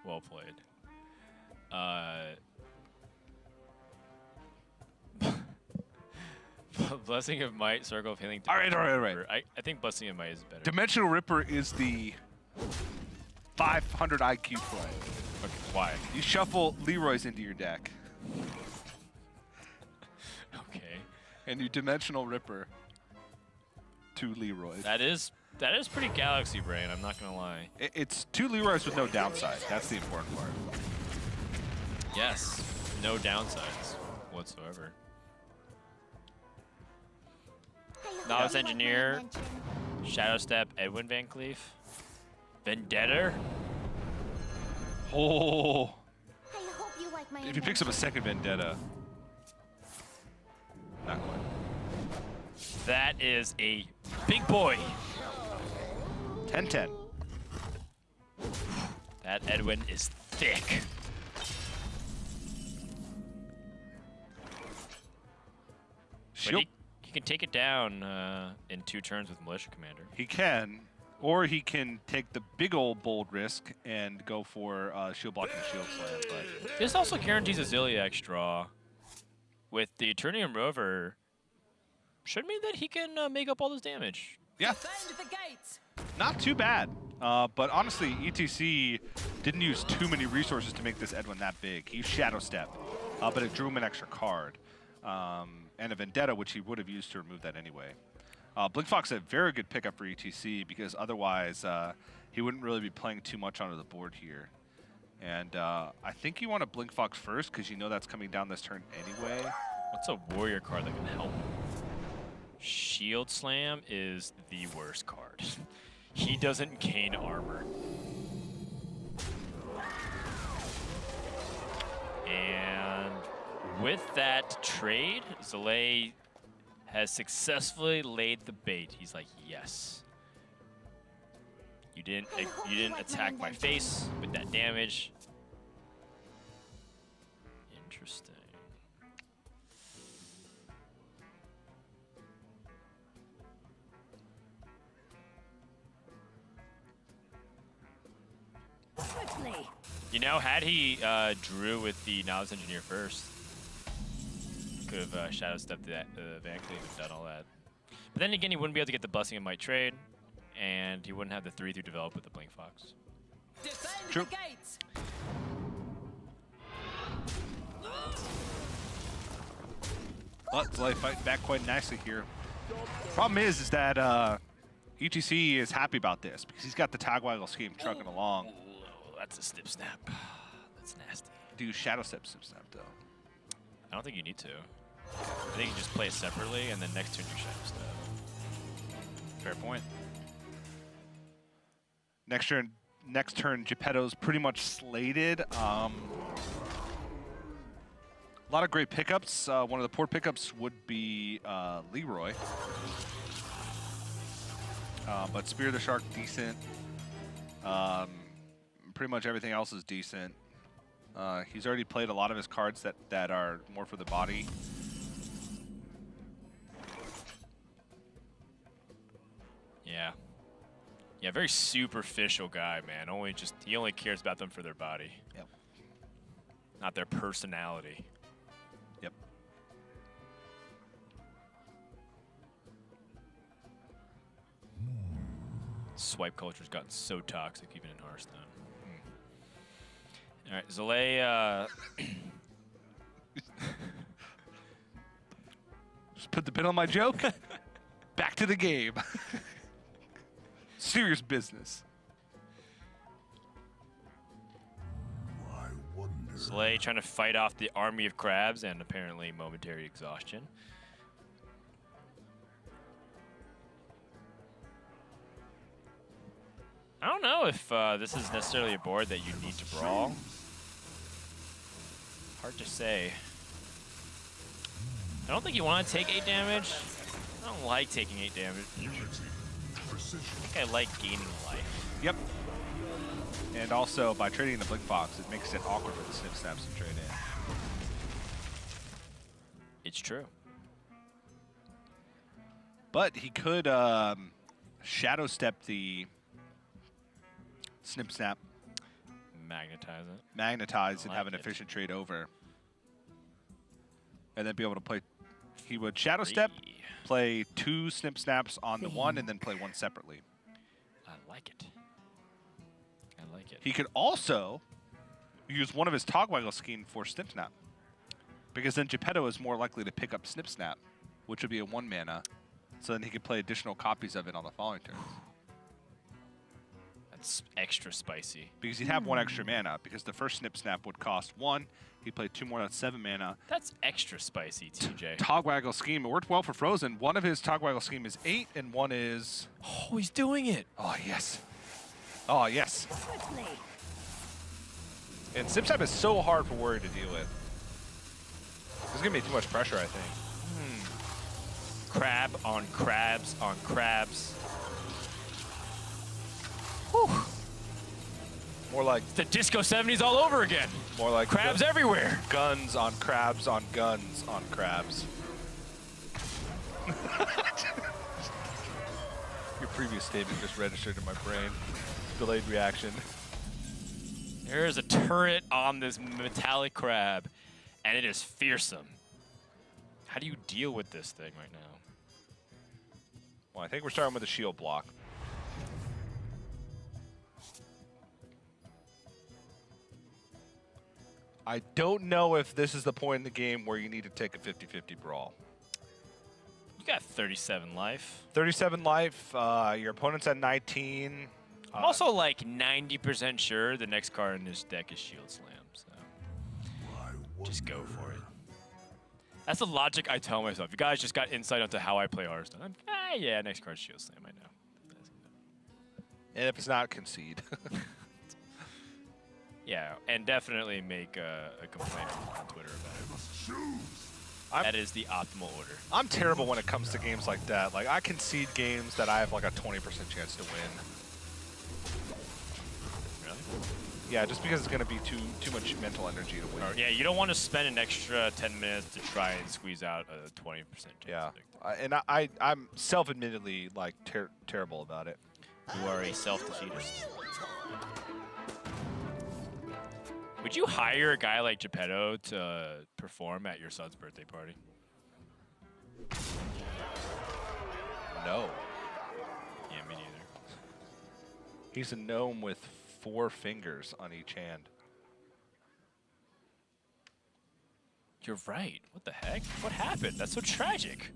Well played. Blessing of Might, Circle of Healing. All right. I think Blessing of Might is better. Dimensional Ripper is the 500 IQ play. Okay, why? You shuffle Leroy's into your deck, Okay. and you Dimensional Ripper 2 Leroys. That is pretty Galaxy Brain, I'm not gonna lie. It's 2 Leroys with no downside. That's the important part. Yes. No downsides whatsoever. Novice Engineer, Shadow Step, Edwin Van Cleef, Vendetta. Oh, I hope you like my if he picks up a second Vendetta. Not quite. That is a big boy. 10-10. That Edwin is thick. But he can take it down in 2 turns with Militia Commander. He can, or he can take the big old bold risk and go for shield block and shield slam. But This also guarantees a Ziliax draw. With the Eternium Rover, should mean that he can make up all this damage. yeah, not too bad. But honestly, ETC didn't use too many resources to make this Edwin that big. He used Shadow Step, but it drew him an extra card. And a Vendetta, which he would have used to remove that anyway. Blink Fox a very good pickup for ETC because otherwise he wouldn't really be playing too much onto the board here. And I think you want to Blink Fox first because you know that's coming down this turn anyway. What's a warrior card that can help? Shield Slam is the worst card. He doesn't gain armor. And with that trade, Zalae has successfully laid the bait. He's like, yes. You didn't attack my face with that damage. Interesting. You know, had he drew with the Novice Engineer first, could have Shadow Stepped that Van Cleef and done all that. But then again, he wouldn't be able to get the Blessing of Might trade, and he wouldn't have the 3/3 develop with the Blink Fox. True. But Zalae fighting back quite nicely here. Problem is that ETC is happy about this because he's got the Tagwaggle scheme trucking along. Oh, that's a Snip Snap. That's nasty. Do Shadow Step Snap though. I don't think you need to. I think you just play it separately, and then next turn you Shadow Step. Fair point. Next turn, Geppetto's pretty much slated. A lot of great pickups. One of the poor pickups would be Leroy. But Spear the Shark, decent. Pretty much everything else is decent. He's already played a lot of his cards that are more for the body. Yeah. Yeah, very superficial guy, man. He only cares about them for their body. Yep. Not their personality. Yep. Swipe culture's gotten so toxic even in Hearthstone. All right, Zalae. Just put the pin on my joke. Back to the game. Serious business. Zalae trying to fight off the army of crabs and apparently momentary exhaustion. I don't know if this is necessarily a board that you need to brawl. Hard to say. I don't think you want to take 8 damage. I don't like taking 8 damage. I think I like gaining life. Yep. And also, by trading the Blink Fox, it makes it awkward for the Snip Snaps to trade in. It's true. But he could Shadow Step the Snip Snap, magnetize, and have an efficient trade over. And then be able to play. He would Shadow Step, play 2 snip snaps on the one and then play one separately. I like it. I like it. He could also use one of his Togwaggle scheme for snip snap, because then Geppetto is more likely to pick up snip snap, which would be a 1 mana. So then he could play additional copies of it on the following turns. That's extra spicy. Because he'd have 1 extra mana, because the first snip snap would cost 1. He'd play 2 more, that's 7 mana. That's extra spicy, TJ. Togwaggle scheme, it worked well for Frozen. One of his Togwaggle scheme is 8, and one is... Oh, he's doing it. Oh, yes. Oh, yes. And snip snap is so hard for Warrior to deal with. There's going to be too much pressure, I think. Crab on crabs on crabs. Whew. More like The Disco 70s all over again. more like Crabs everywhere. guns on crabs on guns on crabs. Your previous statement just registered in my brain. Delayed reaction. There's a turret on this metallic crab, and it is fearsome. How do you deal with this thing right now? Well, I think we're starting with a shield block. I don't know if this is the point in the game where you need to take a 50-50 brawl. You got 37 life. 37 life, your opponent's at 19. I'm also like 90% sure the next card in this deck is Shield Slam, so just go for it. That's the logic I tell myself. You guys just got insight onto how I play Hearthstone. Yeah, next card's Shield Slam, I know. And if it's not, concede. Yeah, and definitely make a complaint on Twitter about it. That is the optimal order. I'm terrible when it comes to games like that. Like, I concede games that I have like a 20% chance to win. Really? Yeah, just because it's going to be too much mental energy to win. Yeah, you don't want to spend an extra 10 minutes to try and squeeze out a 20% chance. Yeah, of victory. and I'm self-admittedly like terrible about it. You are a self-defeatist. Would you hire a guy like Geppetto to perform at your son's birthday party? No. Yeah, me neither. He's a gnome with 4 fingers on each hand. You're right. What the heck? What happened? That's so tragic.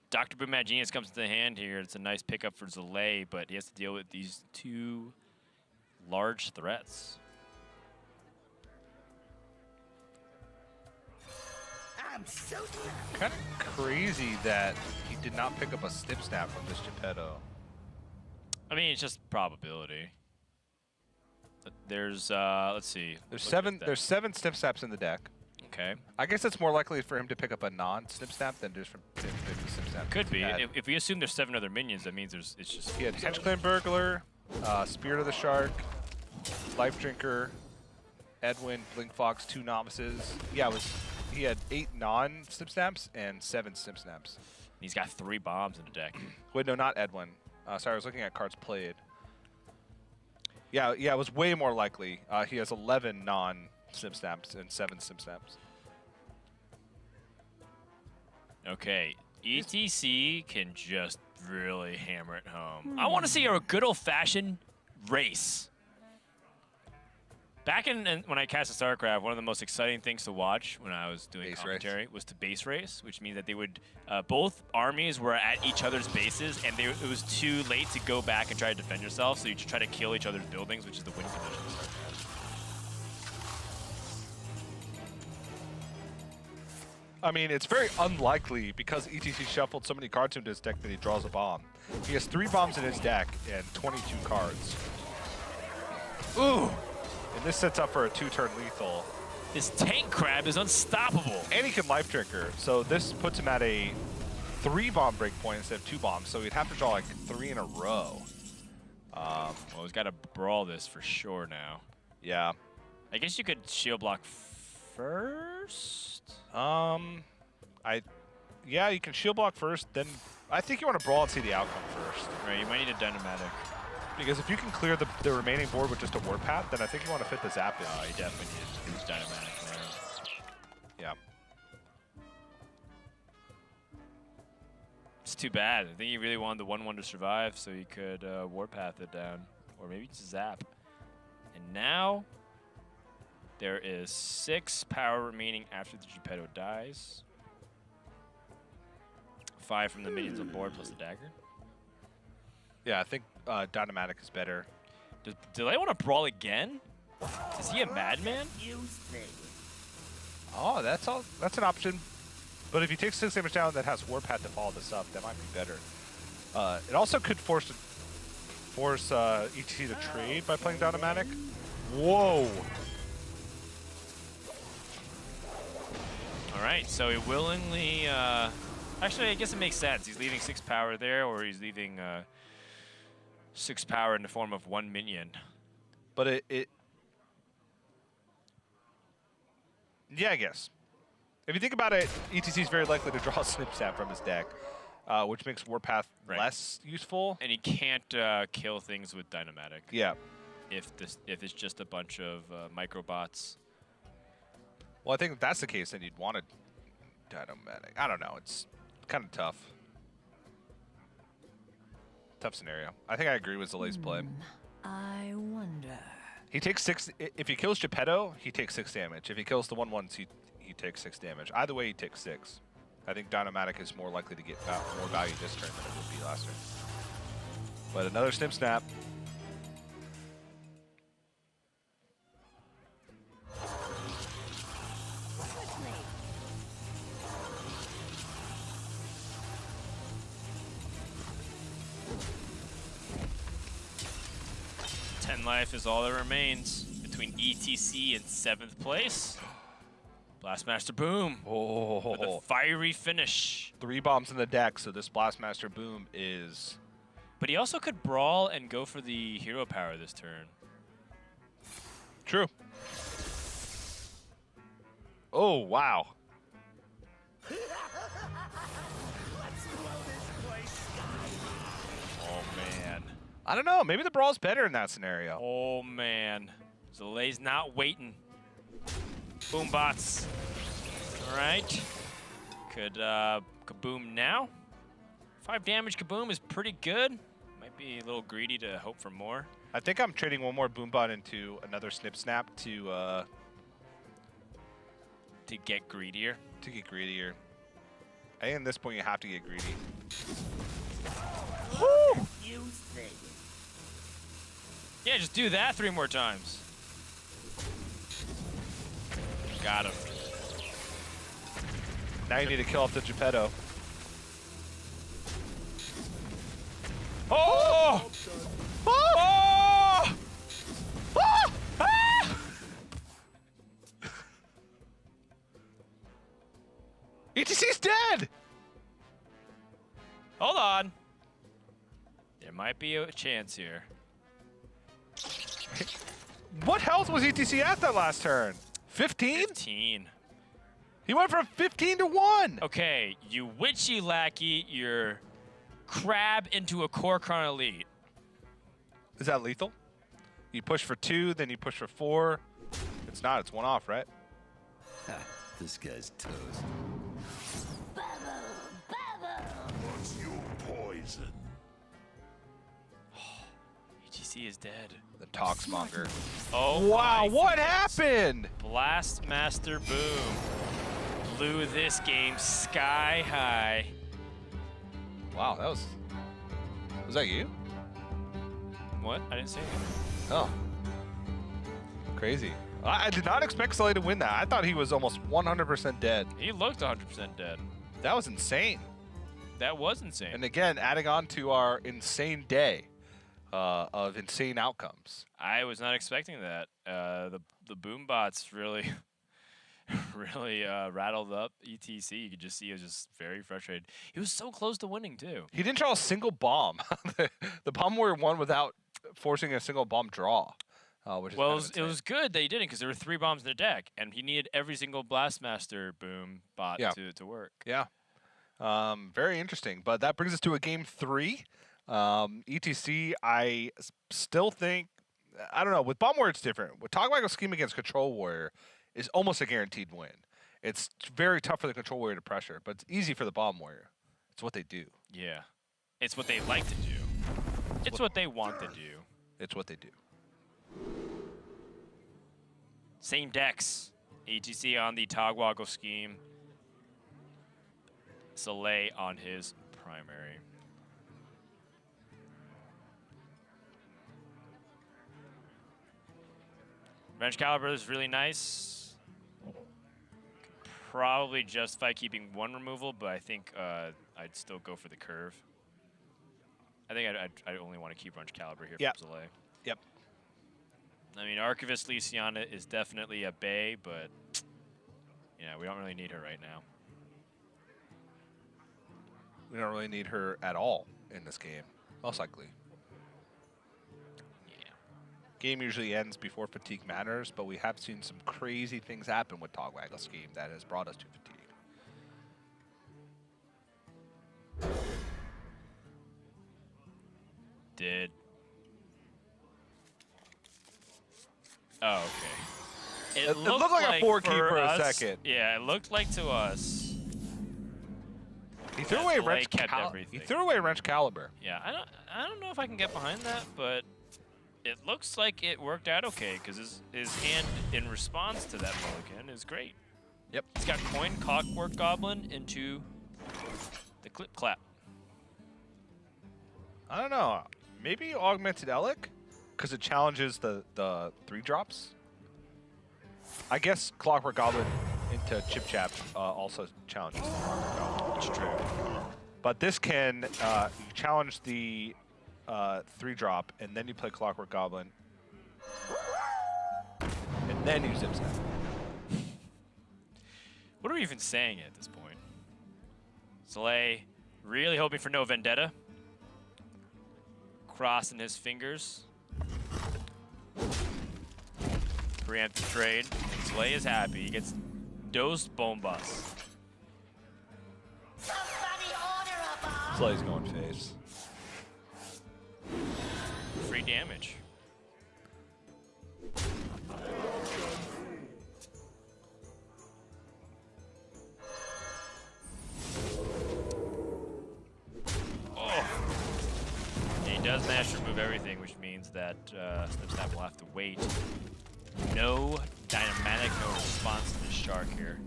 Dr. Boom Mad Genius comes to the hand here. It's a nice pickup for Zalae, but he has to deal with these 2 large threats. I'm so Kind of crazy that he did not pick up a snip snap from this Geppetto. I mean, it's just probability. There's, let's see. There's Look 7. at that. There's 7 snip snaps in the deck. Okay. I guess it's more likely for him to pick up a non-snip snap than just from him to pick the snip snap. Could be. Had. If we assume there's 7 other minions, that means it's just. He had Henchclan Burglar, Spirit of the Shark, Life Drinker, Edwin, Blink Fox, 2 novices. Yeah, he had 8 non-snip snaps and 7 snip snaps. He's got 3 bombs in the deck. Wait, no, not Edwin. Sorry, I was looking at cards played. Yeah, it was way more likely. He has 11 non-snip snaps and 7 snip snaps. Okay, ETC can just really hammer it home. I want to see a good old-fashioned race. Back in when I cast a StarCraft, one of the most exciting things to watch when I was doing commentary was to base race, which means that they would both armies were at each other's bases, and it was too late to go back and try to defend yourself, so you try to kill each other's buildings, which is the win condition of StarCraft. I mean, it's very unlikely because ETC shuffled so many cards into his deck that he draws a bomb. He has 3 bombs in his deck and 22 cards. Ooh! And this sets up for a 2-turn lethal. This tank crab is unstoppable. And he can Life Drinker, so this puts him at a 3-bomb breakpoint instead of 2 bombs, so he'd have to draw like 3 in a row. Well, he's got to brawl this for sure now. Yeah. I guess you could shield block first? Yeah, you can shield block first, then I think you want to brawl and see the outcome first. Right, you might need a Dynamatic. Because if you can clear the remaining board with just a Warpath, then I think you want to fit the Zap in. Oh, you definitely need to use Dynamatic there. Yeah. It's too bad. I think he really wanted the 1/1 to survive so he could Warpath it down. Or maybe just zap. And now there is 6 power remaining after the Geppetto dies. 5 from the minions on board plus the dagger. Yeah, I think Dynamatic is better. Do they want to brawl again? Is he a madman? Oh, that's an option. But if he takes 6 damage down, that has Warpath to follow this up. That might be better. It also could force ETC to trade by playing Dynamatic. Whoa! All right, so he willingly. Actually, I guess it makes sense. He's leaving 6 power there, or he's leaving 6 power in the form of 1 minion. But yeah, I guess. If you think about it, ETC is very likely to draw a Snip Snap from his deck, which makes Warpath less useful. And he can't kill things with Dynamatic. Yeah. If it's just a bunch of microbots. Well, I think if that's the case, then you'd want a Dynamatic. I don't know. It's kind of tough. Tough scenario. I think I agree with Zalae's play. I wonder. He takes 6. If he kills Geppetto, he takes 6 damage. If he kills the 1/1s, he takes 6 damage. Either way, he takes 6. I think Dynamatic is more likely to get more value this turn than it would be last turn. But another Snip Snap. Life is all that remains between ETC and 7th place. Blastmaster Boom with a fiery finish. 3 bombs in the deck, so this Blastmaster Boom is... But he also could brawl and go for the hero power this turn. True. Oh, wow. Oh, man. I don't know. Maybe the brawl's better in that scenario. Oh, man. Zalae's not waiting. Boom bots. All right. Could kaboom now. 5 damage kaboom is pretty good. Might be a little greedy to hope for more. I think I'm trading one more Boombot into another Snip Snap to get greedier. I think at this point you have to get greedy. Woo! Yeah, just do that 3 more times. Got him. Now you need to kill off the Geppetto. Oh! Oh! Oh! Ah! ETC's dead! Hold on. There might be a chance here. What health was ETC at that last turn? 15? 15. He went from 15 to 1. Okay, you witchy lackey, your crab into a Korkron Elite. Is that lethal? You push for 2, then you push for 4. It's not, it's 1 off, right? This guy's toast. What's your poison? ETC is dead. The Toxmonger. Oh, wow, my what goodness. happened? Blastmaster Boom blew this game sky high. Wow, that was that you? What? I didn't see anything. Oh. Crazy. I did not expect Zalae to win that. I thought he was almost 100% dead. He looked 100% dead. That was insane. That was insane. And again, adding on to our insane day of insane outcomes. I was not expecting that. The boom bots really, really rattled up ETC. You could just see he was just very frustrated. He was so close to winning too. He didn't draw a single bomb. The bomb warrior won without forcing a single bomb draw. Which is well, kind of it was good that he didn't because there were 3 bombs in the deck, and he needed every single Blastmaster Boom bot to work. Yeah. Very interesting. But that brings us to a game 3. ETC, I still think, I don't know, with Bomb Warrior it's different. With Togwaggle scheme against Control Warrior is almost a guaranteed win. It's very tough for the Control Warrior to pressure, but it's easy for the Bomb Warrior. It's what they do. Yeah. It's what they like to do. It's what they want to do. It's what they do. Same decks. ETC on the Togwaggle scheme. Zalae on his primary. Wrench Caliber is really nice. Could probably justify keeping one removal, but I think I'd still go for the curve. I think I'd only want to keep Wrench Caliber here Yep. from Zalae. Yep. I mean, Archivist Lysiana is definitely a bay, but yeah, we don't really need her right now. We don't really need her at all in this game, most likely. Yeah. Game usually ends before fatigue matters, but we have seen some crazy things happen with Togwaggle scheme that has brought us to fatigue. Did. Oh, okay. It looked like a 4-key for a us- second. Yeah, it looked like to us. He threw Yeah, away Zalae Wrench kept Caliber. everything. He threw away Wrench Caliber. Yeah, I don't know if I can get behind that, but it looks like it worked out okay because his hand in response to that mulligan is great. Yep. He's got coin Clockwork Goblin into the Clip Clap. I don't know. Maybe Augmented Elic? Because it challenges the 3-drops. I guess Clockwork Goblin into Chip Chap also challenges the Clockwork Goblin. It's true. But this can you challenge the 3-drop, and then you play Clockwork Goblin. And then you Zip Snap. What are we even saying at this point? Zalae really hoping for no Vendetta. Crossing his fingers. Preemptive trade. Zalae is happy. He gets dosed Bone Bust. Slay's going face. Free damage. Oh. And he does manage to remove everything, which means that Snip Snap will have to wait. No Dynamatic, no response to the Shark here.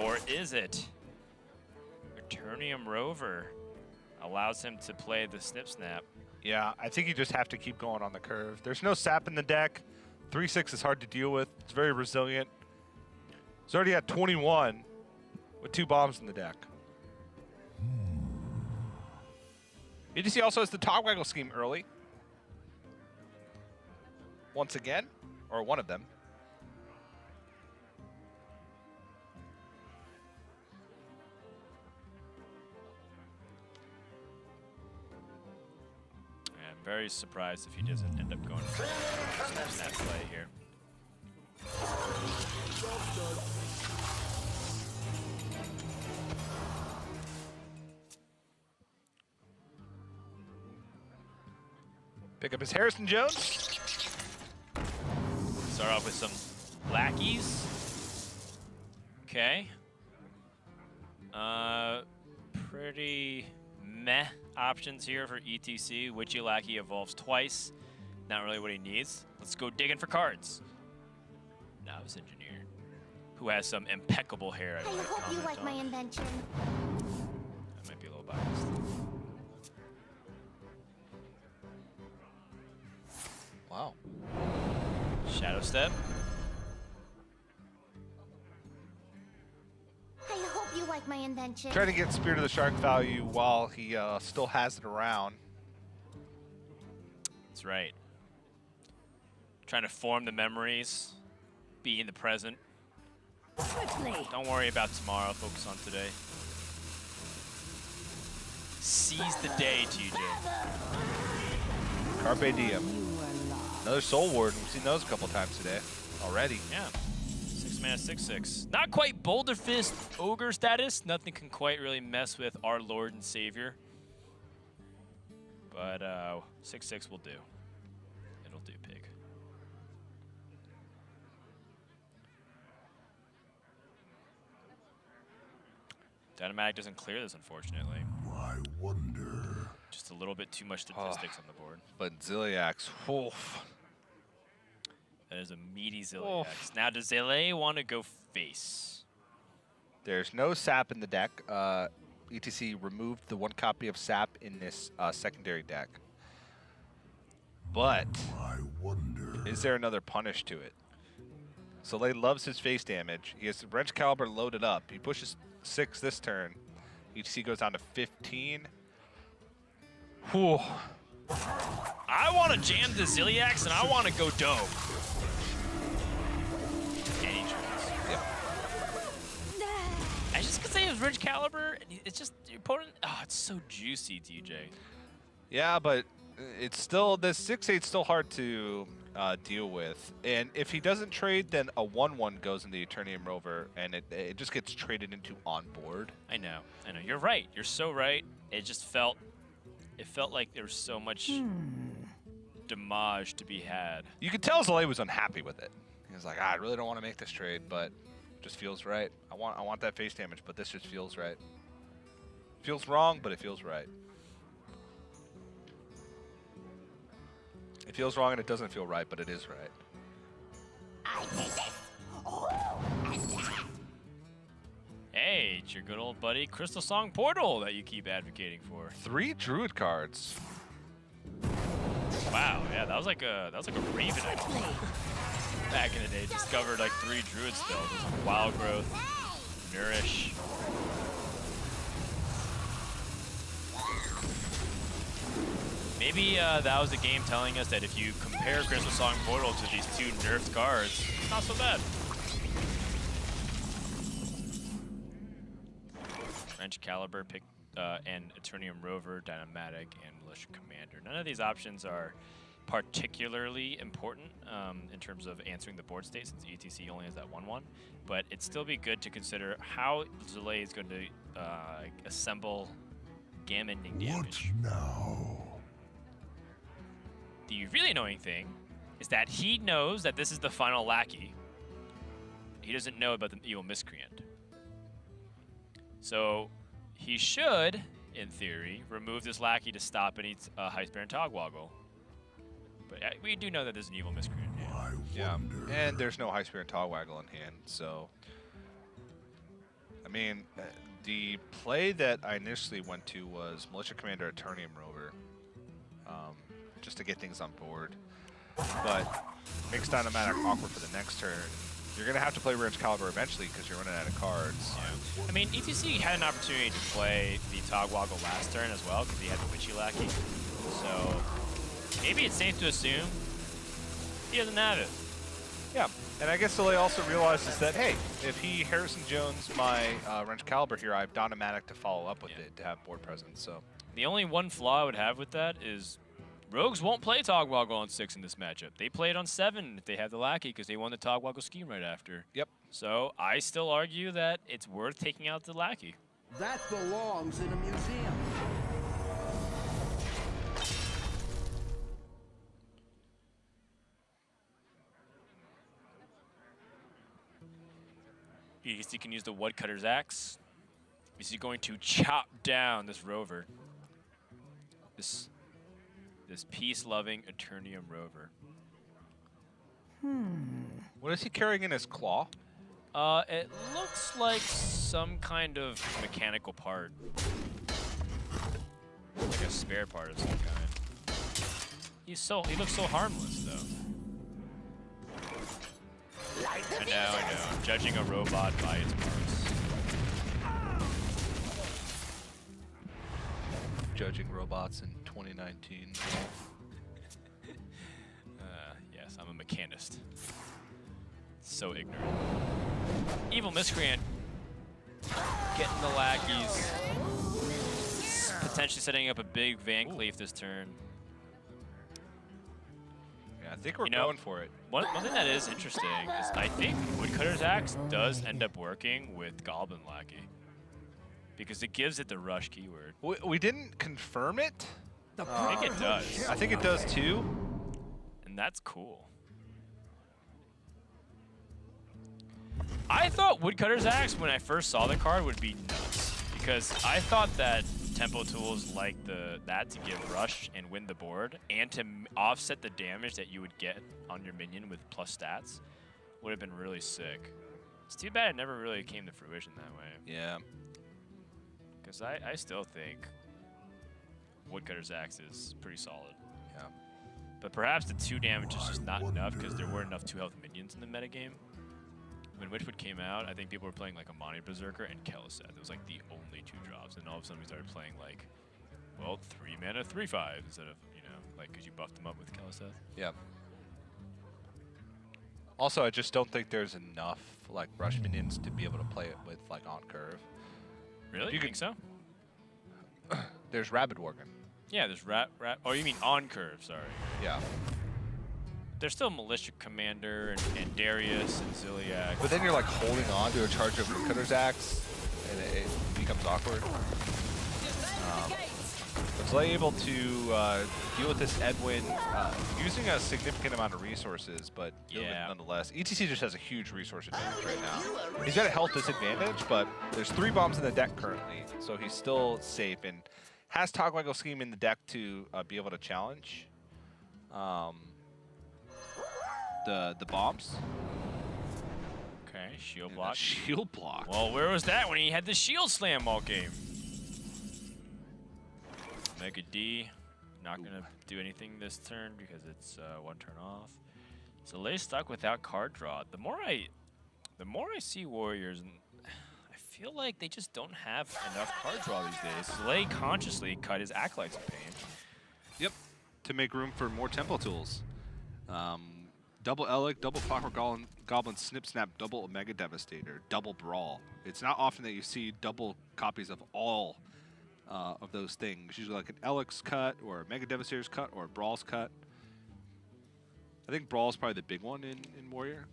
Or is it? Eternium Rover allows him to play the Snip Snap. Yeah, I think you just have to keep going on the curve. There's no sap in the deck. 3/6 is hard to deal with. It's very resilient. He's already at 21 with 2 bombs in the deck. EDC also has the Togwaggle scheme early. Once again, or one of them. I'm very surprised if he doesn't end up going for Snip Snap play here. Pick up his Harrison Jones. Start off with some lackeys. Okay. Pretty meh options here for ETC. Witchy Lackey evolves twice. Not really what he needs. Let's go digging for cards. Novice Engineer, who has some impeccable hair. I hope you like my invention. I might be a little biased. Wow. Shadow Step. I hope you like my invention. Trying to get Spirit of the Shark value while he still has it around. That's right. Trying to form the memories, be in the present. Quickly. Don't worry about tomorrow, focus on today. Seize the day, TJ. Carpe Diem. Another Soul Warden. We've seen those a couple times today already. Yeah. 6 mana, 6/6. Not quite Boulder Fist Ogre status. Nothing can quite really mess with our Lord and Savior. But 6/6 will do. It'll do, pig. Dynamatic doesn't clear this, unfortunately. I wonder. Just a little bit too much statistics on the board. But Ziliax, oof. That is a meaty Ziliax. Now, does Zalae want to go face? There's no sap in the deck. ETC removed the 1 copy of sap in this secondary deck. But I wonder. is there another punish to it? Zalae loves his face damage. He has the Wrench Caliber loaded up. He pushes 6 this turn. ETC goes down to 15. Whew. I want to jam the Ziliax, and I want to go dope. And he tries. Yep. I just could say it was Ridge Caliber, and it's just your opponent. Oh, it's so juicy, DJ. Yeah, but it's still, this 6/8 still hard to deal with. And if he doesn't trade, then a 1/1 goes in the Eternium Rover, and it just gets traded into on board. I know. You're right. You're so right. It just felt, like there was so much damage to be had. You could tell Zalae was unhappy with it. He was like, I really don't want to make this trade, but it just feels right. I want that face damage, but this just feels right. Feels wrong, but it feels right. It feels wrong and it doesn't feel right, but it is right. Hey, it's your good old buddy Crystal Song Portal that you keep advocating for. 3 Druid cards. Wow, yeah, that was like a Raven item. Back in the day, discovered like 3 Druid spells. Wild Growth, Nourish. Maybe that was the game telling us that if you compare Crystal Song Portal to these 2 nerfed cards, it's not so bad. Wrench Caliber, and Eternium Rover, Dynamatic, and Militia Commander. None of these options are particularly important in terms of answering the board state, since ETC only has that 1/1. But it'd still be good to consider how Zalae is going to assemble game-ending damage. What now? The really annoying thing is that he knows that this is the final lackey. He doesn't know about the evil miscreant. So he should, in theory, remove this lackey to stop any Heist Baron Togwaggle. But we do know that there's an evil miscreant. Yeah, and there's no High Spirit Togwaggle in hand, so... I mean, the play that I initially went to was Militia Commander Eternium Rover, just to get things on board. But makes Dynamatic awkward for the next turn. You're going to have to play Wrench Caliber eventually because you're running out of cards. Yeah. I mean, ETC had an opportunity to play the Togwaggle last turn as well because he had the Witchy Lackey. So maybe it's safe to assume he doesn't have it. Yeah, and I guess Zalae also realizes that, hey, if he Harrison Jones my Wrench Caliber here, I have Dynamatic to follow up with it to have board presence. So the only one flaw I would have with that is Rogues won't play Togwaggle on 6 in this matchup. They play it on 7 if they have the Lackey because they won the Togwaggle scheme right after. Yep. So I still argue that it's worth taking out the Lackey. That belongs in a museum. ETC can use the Woodcutter's Axe. Is he going to chop down this Rover? This peace-loving Eternium Rover. what is he carrying in his claw? It looks like some kind of mechanical part. Like a spare part of some kind. He looks so harmless though. I know. I'm judging a robot by its parts. Judging robots in 2019. Yes, I'm a mechanist. So ignorant. Evil Miscreant. Getting the lackeys. Potentially setting up a big Van Cleef this turn. Yeah, I think we're going for it. One thing that is interesting is I think Woodcutter's Axe does end up working with Goblin Lackey. Because it gives it the rush keyword. We didn't confirm it. I think it does. I think it does too. And that's cool. I thought Woodcutter's Axe, when I first saw the card, would be nuts. Because I thought that tempo tools like that to get rush and win the board, and to offset the damage that you would get on your minion with plus stats, would have been really sick. It's too bad it never really came to fruition that way. Yeah. Because I still think Woodcutter's Axe is pretty solid. Yeah. But perhaps the 2 damage is just not enough because there weren't enough 2 health minions in the metagame. When Witchwood came out, I think people were playing like Amani Berserker and Kel'Thuzad. It was like the only 2 drops, and all of a sudden we started playing like, well, 3 mana, 3/5 instead of, you know, like because you buffed them up with Kel'Thuzad. Yeah. Also, I just don't think there's enough like rush minions to be able to play it with like on curve. Really? You think so? There's Rabid Worgen. Yeah, there's oh, you mean on curve? Sorry. Yeah. There's still Militia Commander and Darius and Ziliac. But then you're like holding on to a charge of Woodcutter's Axe, and it becomes awkward. But Zalae able to deal with this Edwin using a significant amount of resources, but nonetheless. ETC just has a huge resource advantage right now. He's got a health disadvantage, but there's 3 bombs in the deck currently, so he's still safe and has Togwaggle Scheme in the deck to be able to challenge the bombs. Okay, shield block. Shield block. Well, where was that when he had the shield slam all game? Mega D, not gonna do anything this turn because it's 1 turn off. Zalae stuck without card draw. The more I see Warriors, and I feel like they just don't have enough card draw these days. Zalae consciously cut his Acolytes of Pain. Yep, to make room for more tempo tools. Double Elic, double Clockwork Goblin, Snip Snap, double Omega Devastator, double Brawl. It's not often that you see double copies of all of those things. Usually like an Elic's cut, or a Mega Devastator's cut, or a Brawl's cut. I think Brawl's probably the big one in Warrior.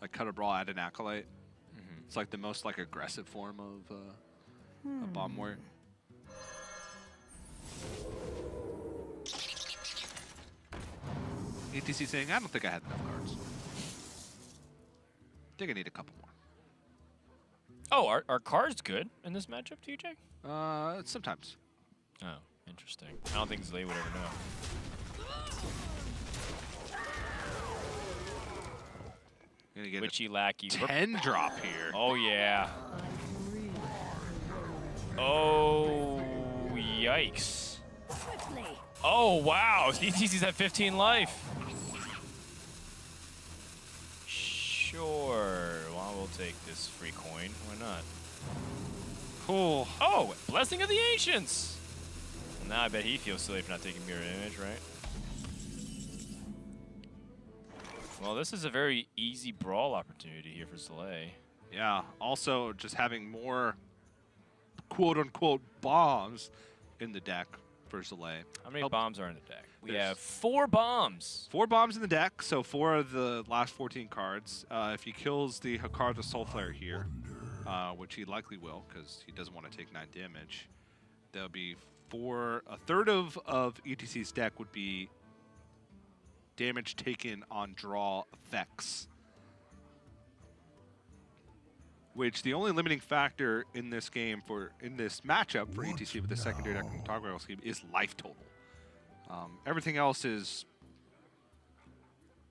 Like cut a Brawl, add an Acolyte. It's like the most like aggressive form of a Bomb Warrior. ETC saying, I don't think I had enough cards. I think I need a couple more. Oh, are cards good in this matchup, TJ? Sometimes. Oh, interesting. I don't think Zalae would ever know. Gonna get Witchy Lackey. 10 drop here. Oh, yeah. Oh, yikes. Swiftly. Oh, wow. ETC's at 15 life. Sure. Well, we'll take this free coin. Why not? Cool. Oh, Blessing of the Ancients. Well, now I bet he feels silly for not taking Mirror Image, right? Well, this is a very easy brawl opportunity here for Zalae. Yeah. Also, just having more quote-unquote bombs in the deck for Zalae. How many bombs are in the deck? We have 4 bombs. 4 bombs in the deck, so 4 of the last 14 cards. If he kills the Hakar the Soul Flare here, which he likely will because he doesn't want to take 9 damage, there'll be 4. A third of ETC's deck would be damage taken on draw effects. Which the only limiting factor in this game in this matchup for ETC with the secondary deck and Togwaggle Scheme is life total. Everything else is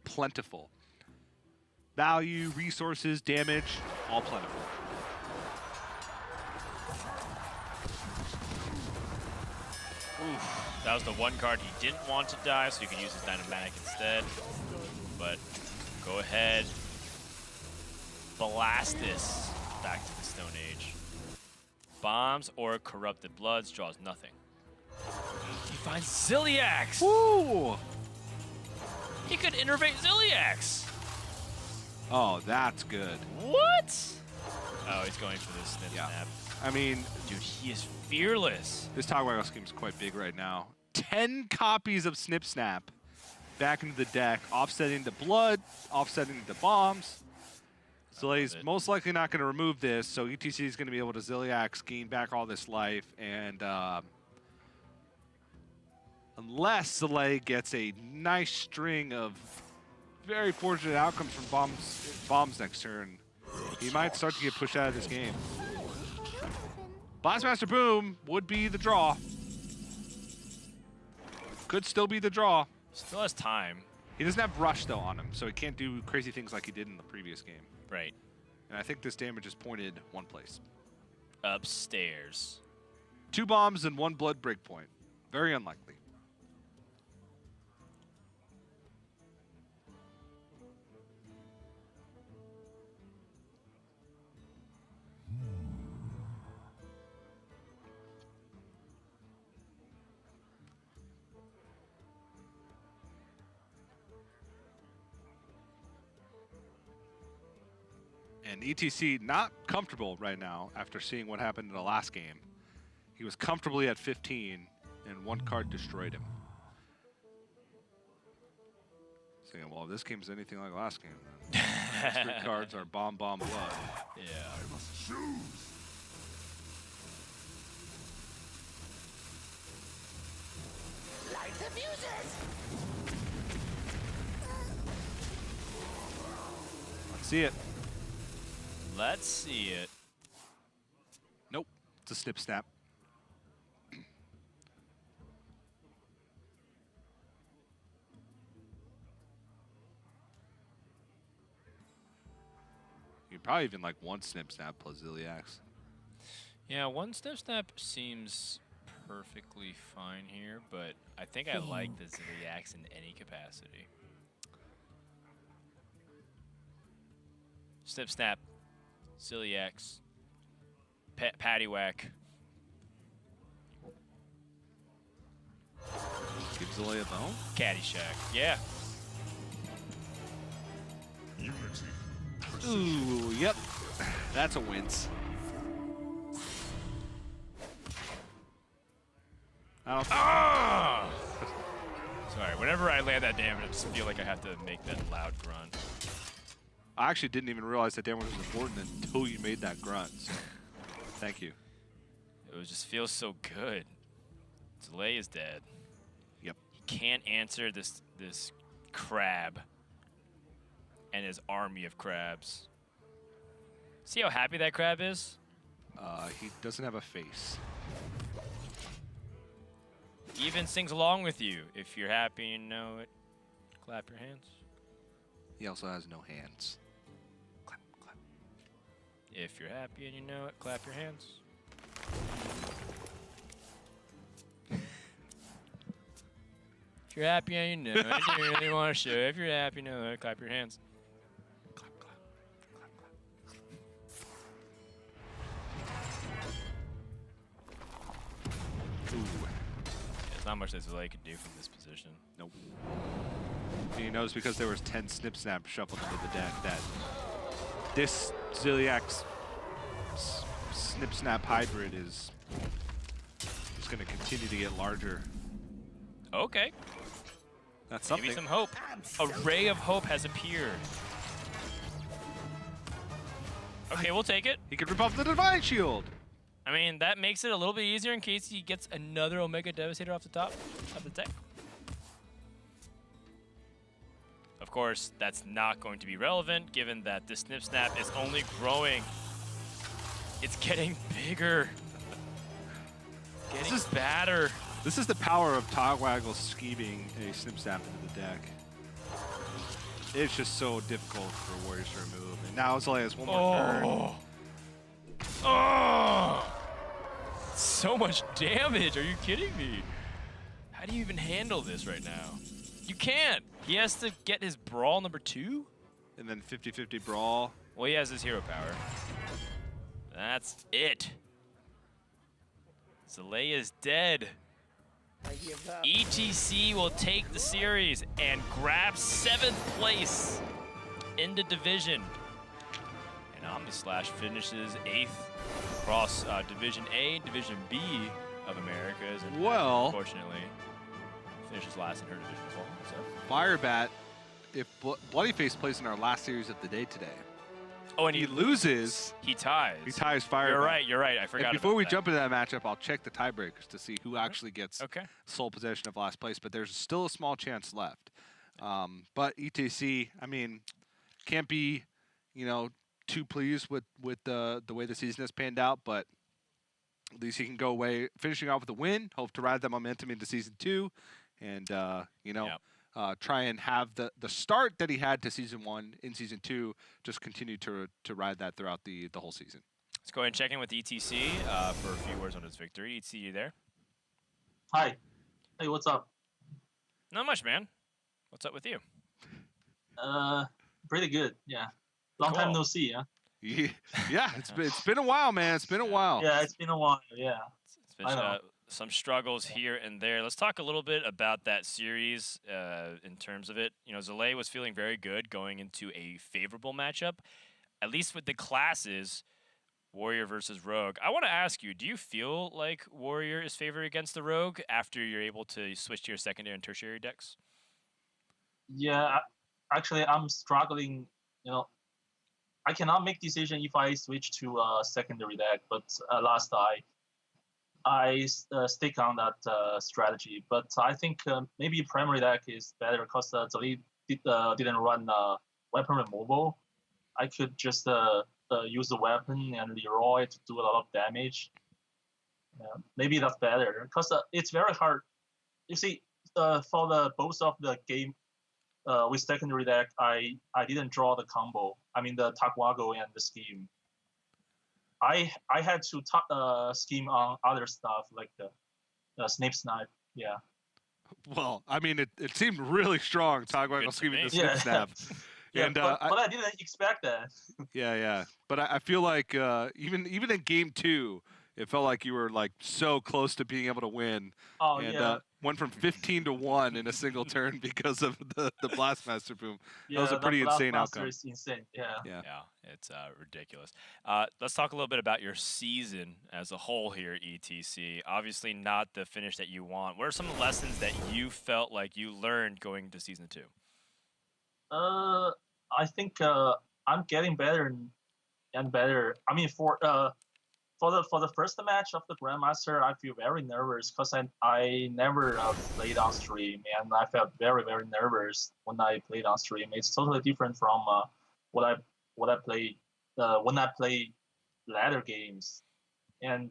plentiful. Value, resources, damage, all plentiful. Oof. That was the one card he didn't want to die, so you could use his Dynamatic instead. But go ahead. Blast this back to the Stone Age. Bombs or Corrupted Bloods draws nothing. He finds Ziliax! Woo! He could innervate Ziliax! Oh, that's good. What? Oh, he's going for this Snip Snap. I mean, dude, he is fearless. This Togwaggle Scheme is quite big right now. 10 copies of Snip Snap back into the deck, offsetting the blood, offsetting the bombs. Zalae's most likely not going to remove this, so ETC is going to be able to Ziliax gain back all this life, and unless Zalae gets a nice string of very fortunate outcomes from bombs next turn, he might start to get pushed out of this game. Blastmaster Boom would be the draw. Could still be the draw. Still has time. He doesn't have rush though on him, so he can't do crazy things like he did in the previous game. Right. And I think this damage is pointed one place. Upstairs. 2 bombs and 1 blood breakpoint. Very unlikely. And ETC not comfortable right now after seeing what happened in the last game. He was comfortably at 15, and 1 card destroyed him. Saying, well, if this game's anything like last game, then these 3 cards are bomb, blood. Yeah. I must choose. Light the fuses! Let's see it. Let's see it. Nope. It's a snip snap. You probably even like 1 snip snap plus Ziliax. Yeah, 1 snip snap seems perfectly fine here, but I think I like the Ziliax in any capacity. Snip snap, Ziliax, patty whack. Give Zalae a bone? Caddyshack, yeah. Unity. Ooh, yep. That's a wince. I don't Ah! Sorry, whenever I land that damage, I just feel like I have to make that loud grunt. I actually didn't even realize that damage was important until you made that grunt. So, thank you. It just feels so good. Zalae is dead. Yep. He can't answer this crab and his army of crabs. See how happy that crab is? He doesn't have a face. He even sings along with you. If you're happy and you know it, clap your hands. He also has no hands. Clap, clap. If you're happy and you know it, clap your hands. If you're happy and you know it, and you really want to show it, if you're happy and you know it, clap your hands. Clap, clap, clap, clap. Ooh. There's not much that Zalae can do from this position. Nope. And you notice because there was 10 snip snap shuffled into the deck that this Ziliax snip snap hybrid is just going to continue to get larger. Okay. That's something. Maybe some hope. A ray of hope has appeared. Okay, we'll take it. He could rip off the Divine Shield. I mean, that makes it a little bit easier in case he gets another Omega Devastator off the top of the deck. Of course, that's not going to be relevant given that this Snip Snap is only growing. It's getting bigger. Getting badder. This is the power of Togwaggle scheming a snip snap into the deck. It's just so difficult for Warriors to remove. And now Zalae has one more turn. Oh! So much damage. Are you kidding me? How do you even handle this right now? You can't. He has to get his Brawl number 2? And then 50-50 Brawl. Well, he has his hero power. That's it. Zalae is dead. I give up. ETC will take the series and grab 7th place in the division. And Omnislash finishes 8th across Division A and Division B of Americas. And Well, unfortunately, finishes last in her division as well. So. Firebat, if Bloodyface plays in our last series of the day today, Oh, and he loses. He ties. He ties Firebat. You're right. You're right. I forgot. And before about we that. jump into that matchup, I'll check the tiebreakers to see who actually gets Okay. sole possession of last place. But there's still a small chance left. But ETC, I mean, can't be, you know, too pleased with the way the season has panned out. But at least he can go away finishing off with a win. Hope to ride that momentum into Season 2 and, try and have the start that he had to Season 1 in Season 2, just continue to ride that throughout the whole season. Let's go ahead and check in with ETC for a few words on his victory. ETC, you there? Hi. Hey, what's up? Not much, man. What's up with you? Pretty good. Yeah. Long time Cool. no see. Huh? Yeah, it's been a while, man. It's been a while. Yeah, it's been a while. Yeah. It's been I know. some struggles here and there. Let's talk a little bit about that series in terms of it. You know, Zalae was feeling very good going into a favorable matchup, at least with the classes, Warrior versus Rogue. I want to ask you, do you feel like Warrior is favored against the Rogue after you're able to switch to your secondary and tertiary decks? Yeah. Actually, I'm struggling. I cannot make decision if I switch to a secondary deck, but last I stick on that strategy. But I think maybe primary deck is better because Zalae didn't run weapon removal. I could just use the weapon and Leroy to do a lot of damage. Maybe that's better because it's very hard. You see, for the both of the game with secondary deck, I didn't draw the combo. I mean the Taekwondo and the scheme. I had to scheme on other stuff like the Snape Snipe. Yeah. Well, I mean, it seemed really strong, Taekwondo scheming the Snip Snap. Yeah, And, but I didn't expect that. Yeah. But I feel like even in game 2, it felt like you were like so close to being able to win. Oh, and yeah. Went from 15 to 1 in a single turn because of the Blastmaster boom. Yeah, that was a pretty insane Blastmaster outcome. is insane. Yeah. Yeah, it's ridiculous. Let's talk a little bit about your season as a whole here, ETC. Obviously not the finish that you want. What are some lessons that you felt like you learned going into Season 2? I think I'm getting better and better. I mean, for the first match of the Grandmaster, I feel very nervous because I never played on stream, and I felt very very nervous when I played on stream. It's totally different from what I played when I play ladder games. And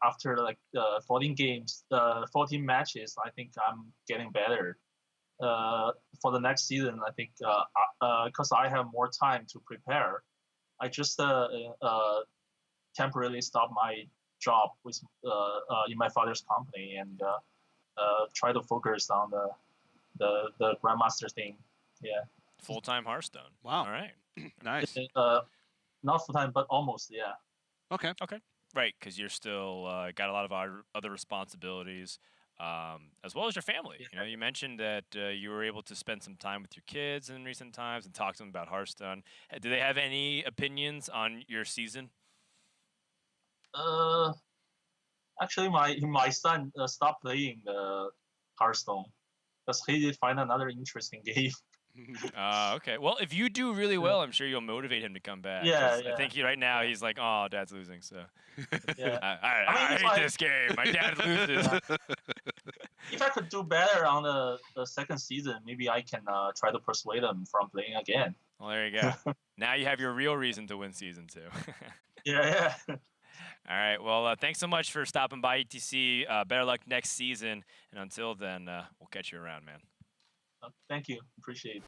after like 14 games, 14 matches, I think I'm getting better. For the next season, I think because I have more time to prepare, I just temporarily stop my job with in my father's company and try to focus on the Grandmaster thing. Yeah. Full-time Hearthstone. Wow. All right. Nice. Not full time, but almost. Yeah. Okay. Right, because you're still got a lot of other responsibilities, as well as your family. Yeah. You know, you mentioned that you were able to spend some time with your kids in recent times and talk to them about Hearthstone. Do they have any opinions on your season? Actually, my son stopped playing the Hearthstone because he did find another interesting game. Okay. Well, if you do really well, I'm sure you'll motivate him to come back. Yeah, 'Cause yeah. I think right now he's like, oh, Dad's losing, so. Yeah. I if hate this game. My dad loses. If I could do better on the second season, maybe I can try to persuade him from playing again. Well, there you go. Now you have your real reason to win Season 2. Yeah. All right. Well, thanks so much for stopping by, ETC. Better luck next season. And until then, we'll catch you around, man. Thank you. Appreciate it.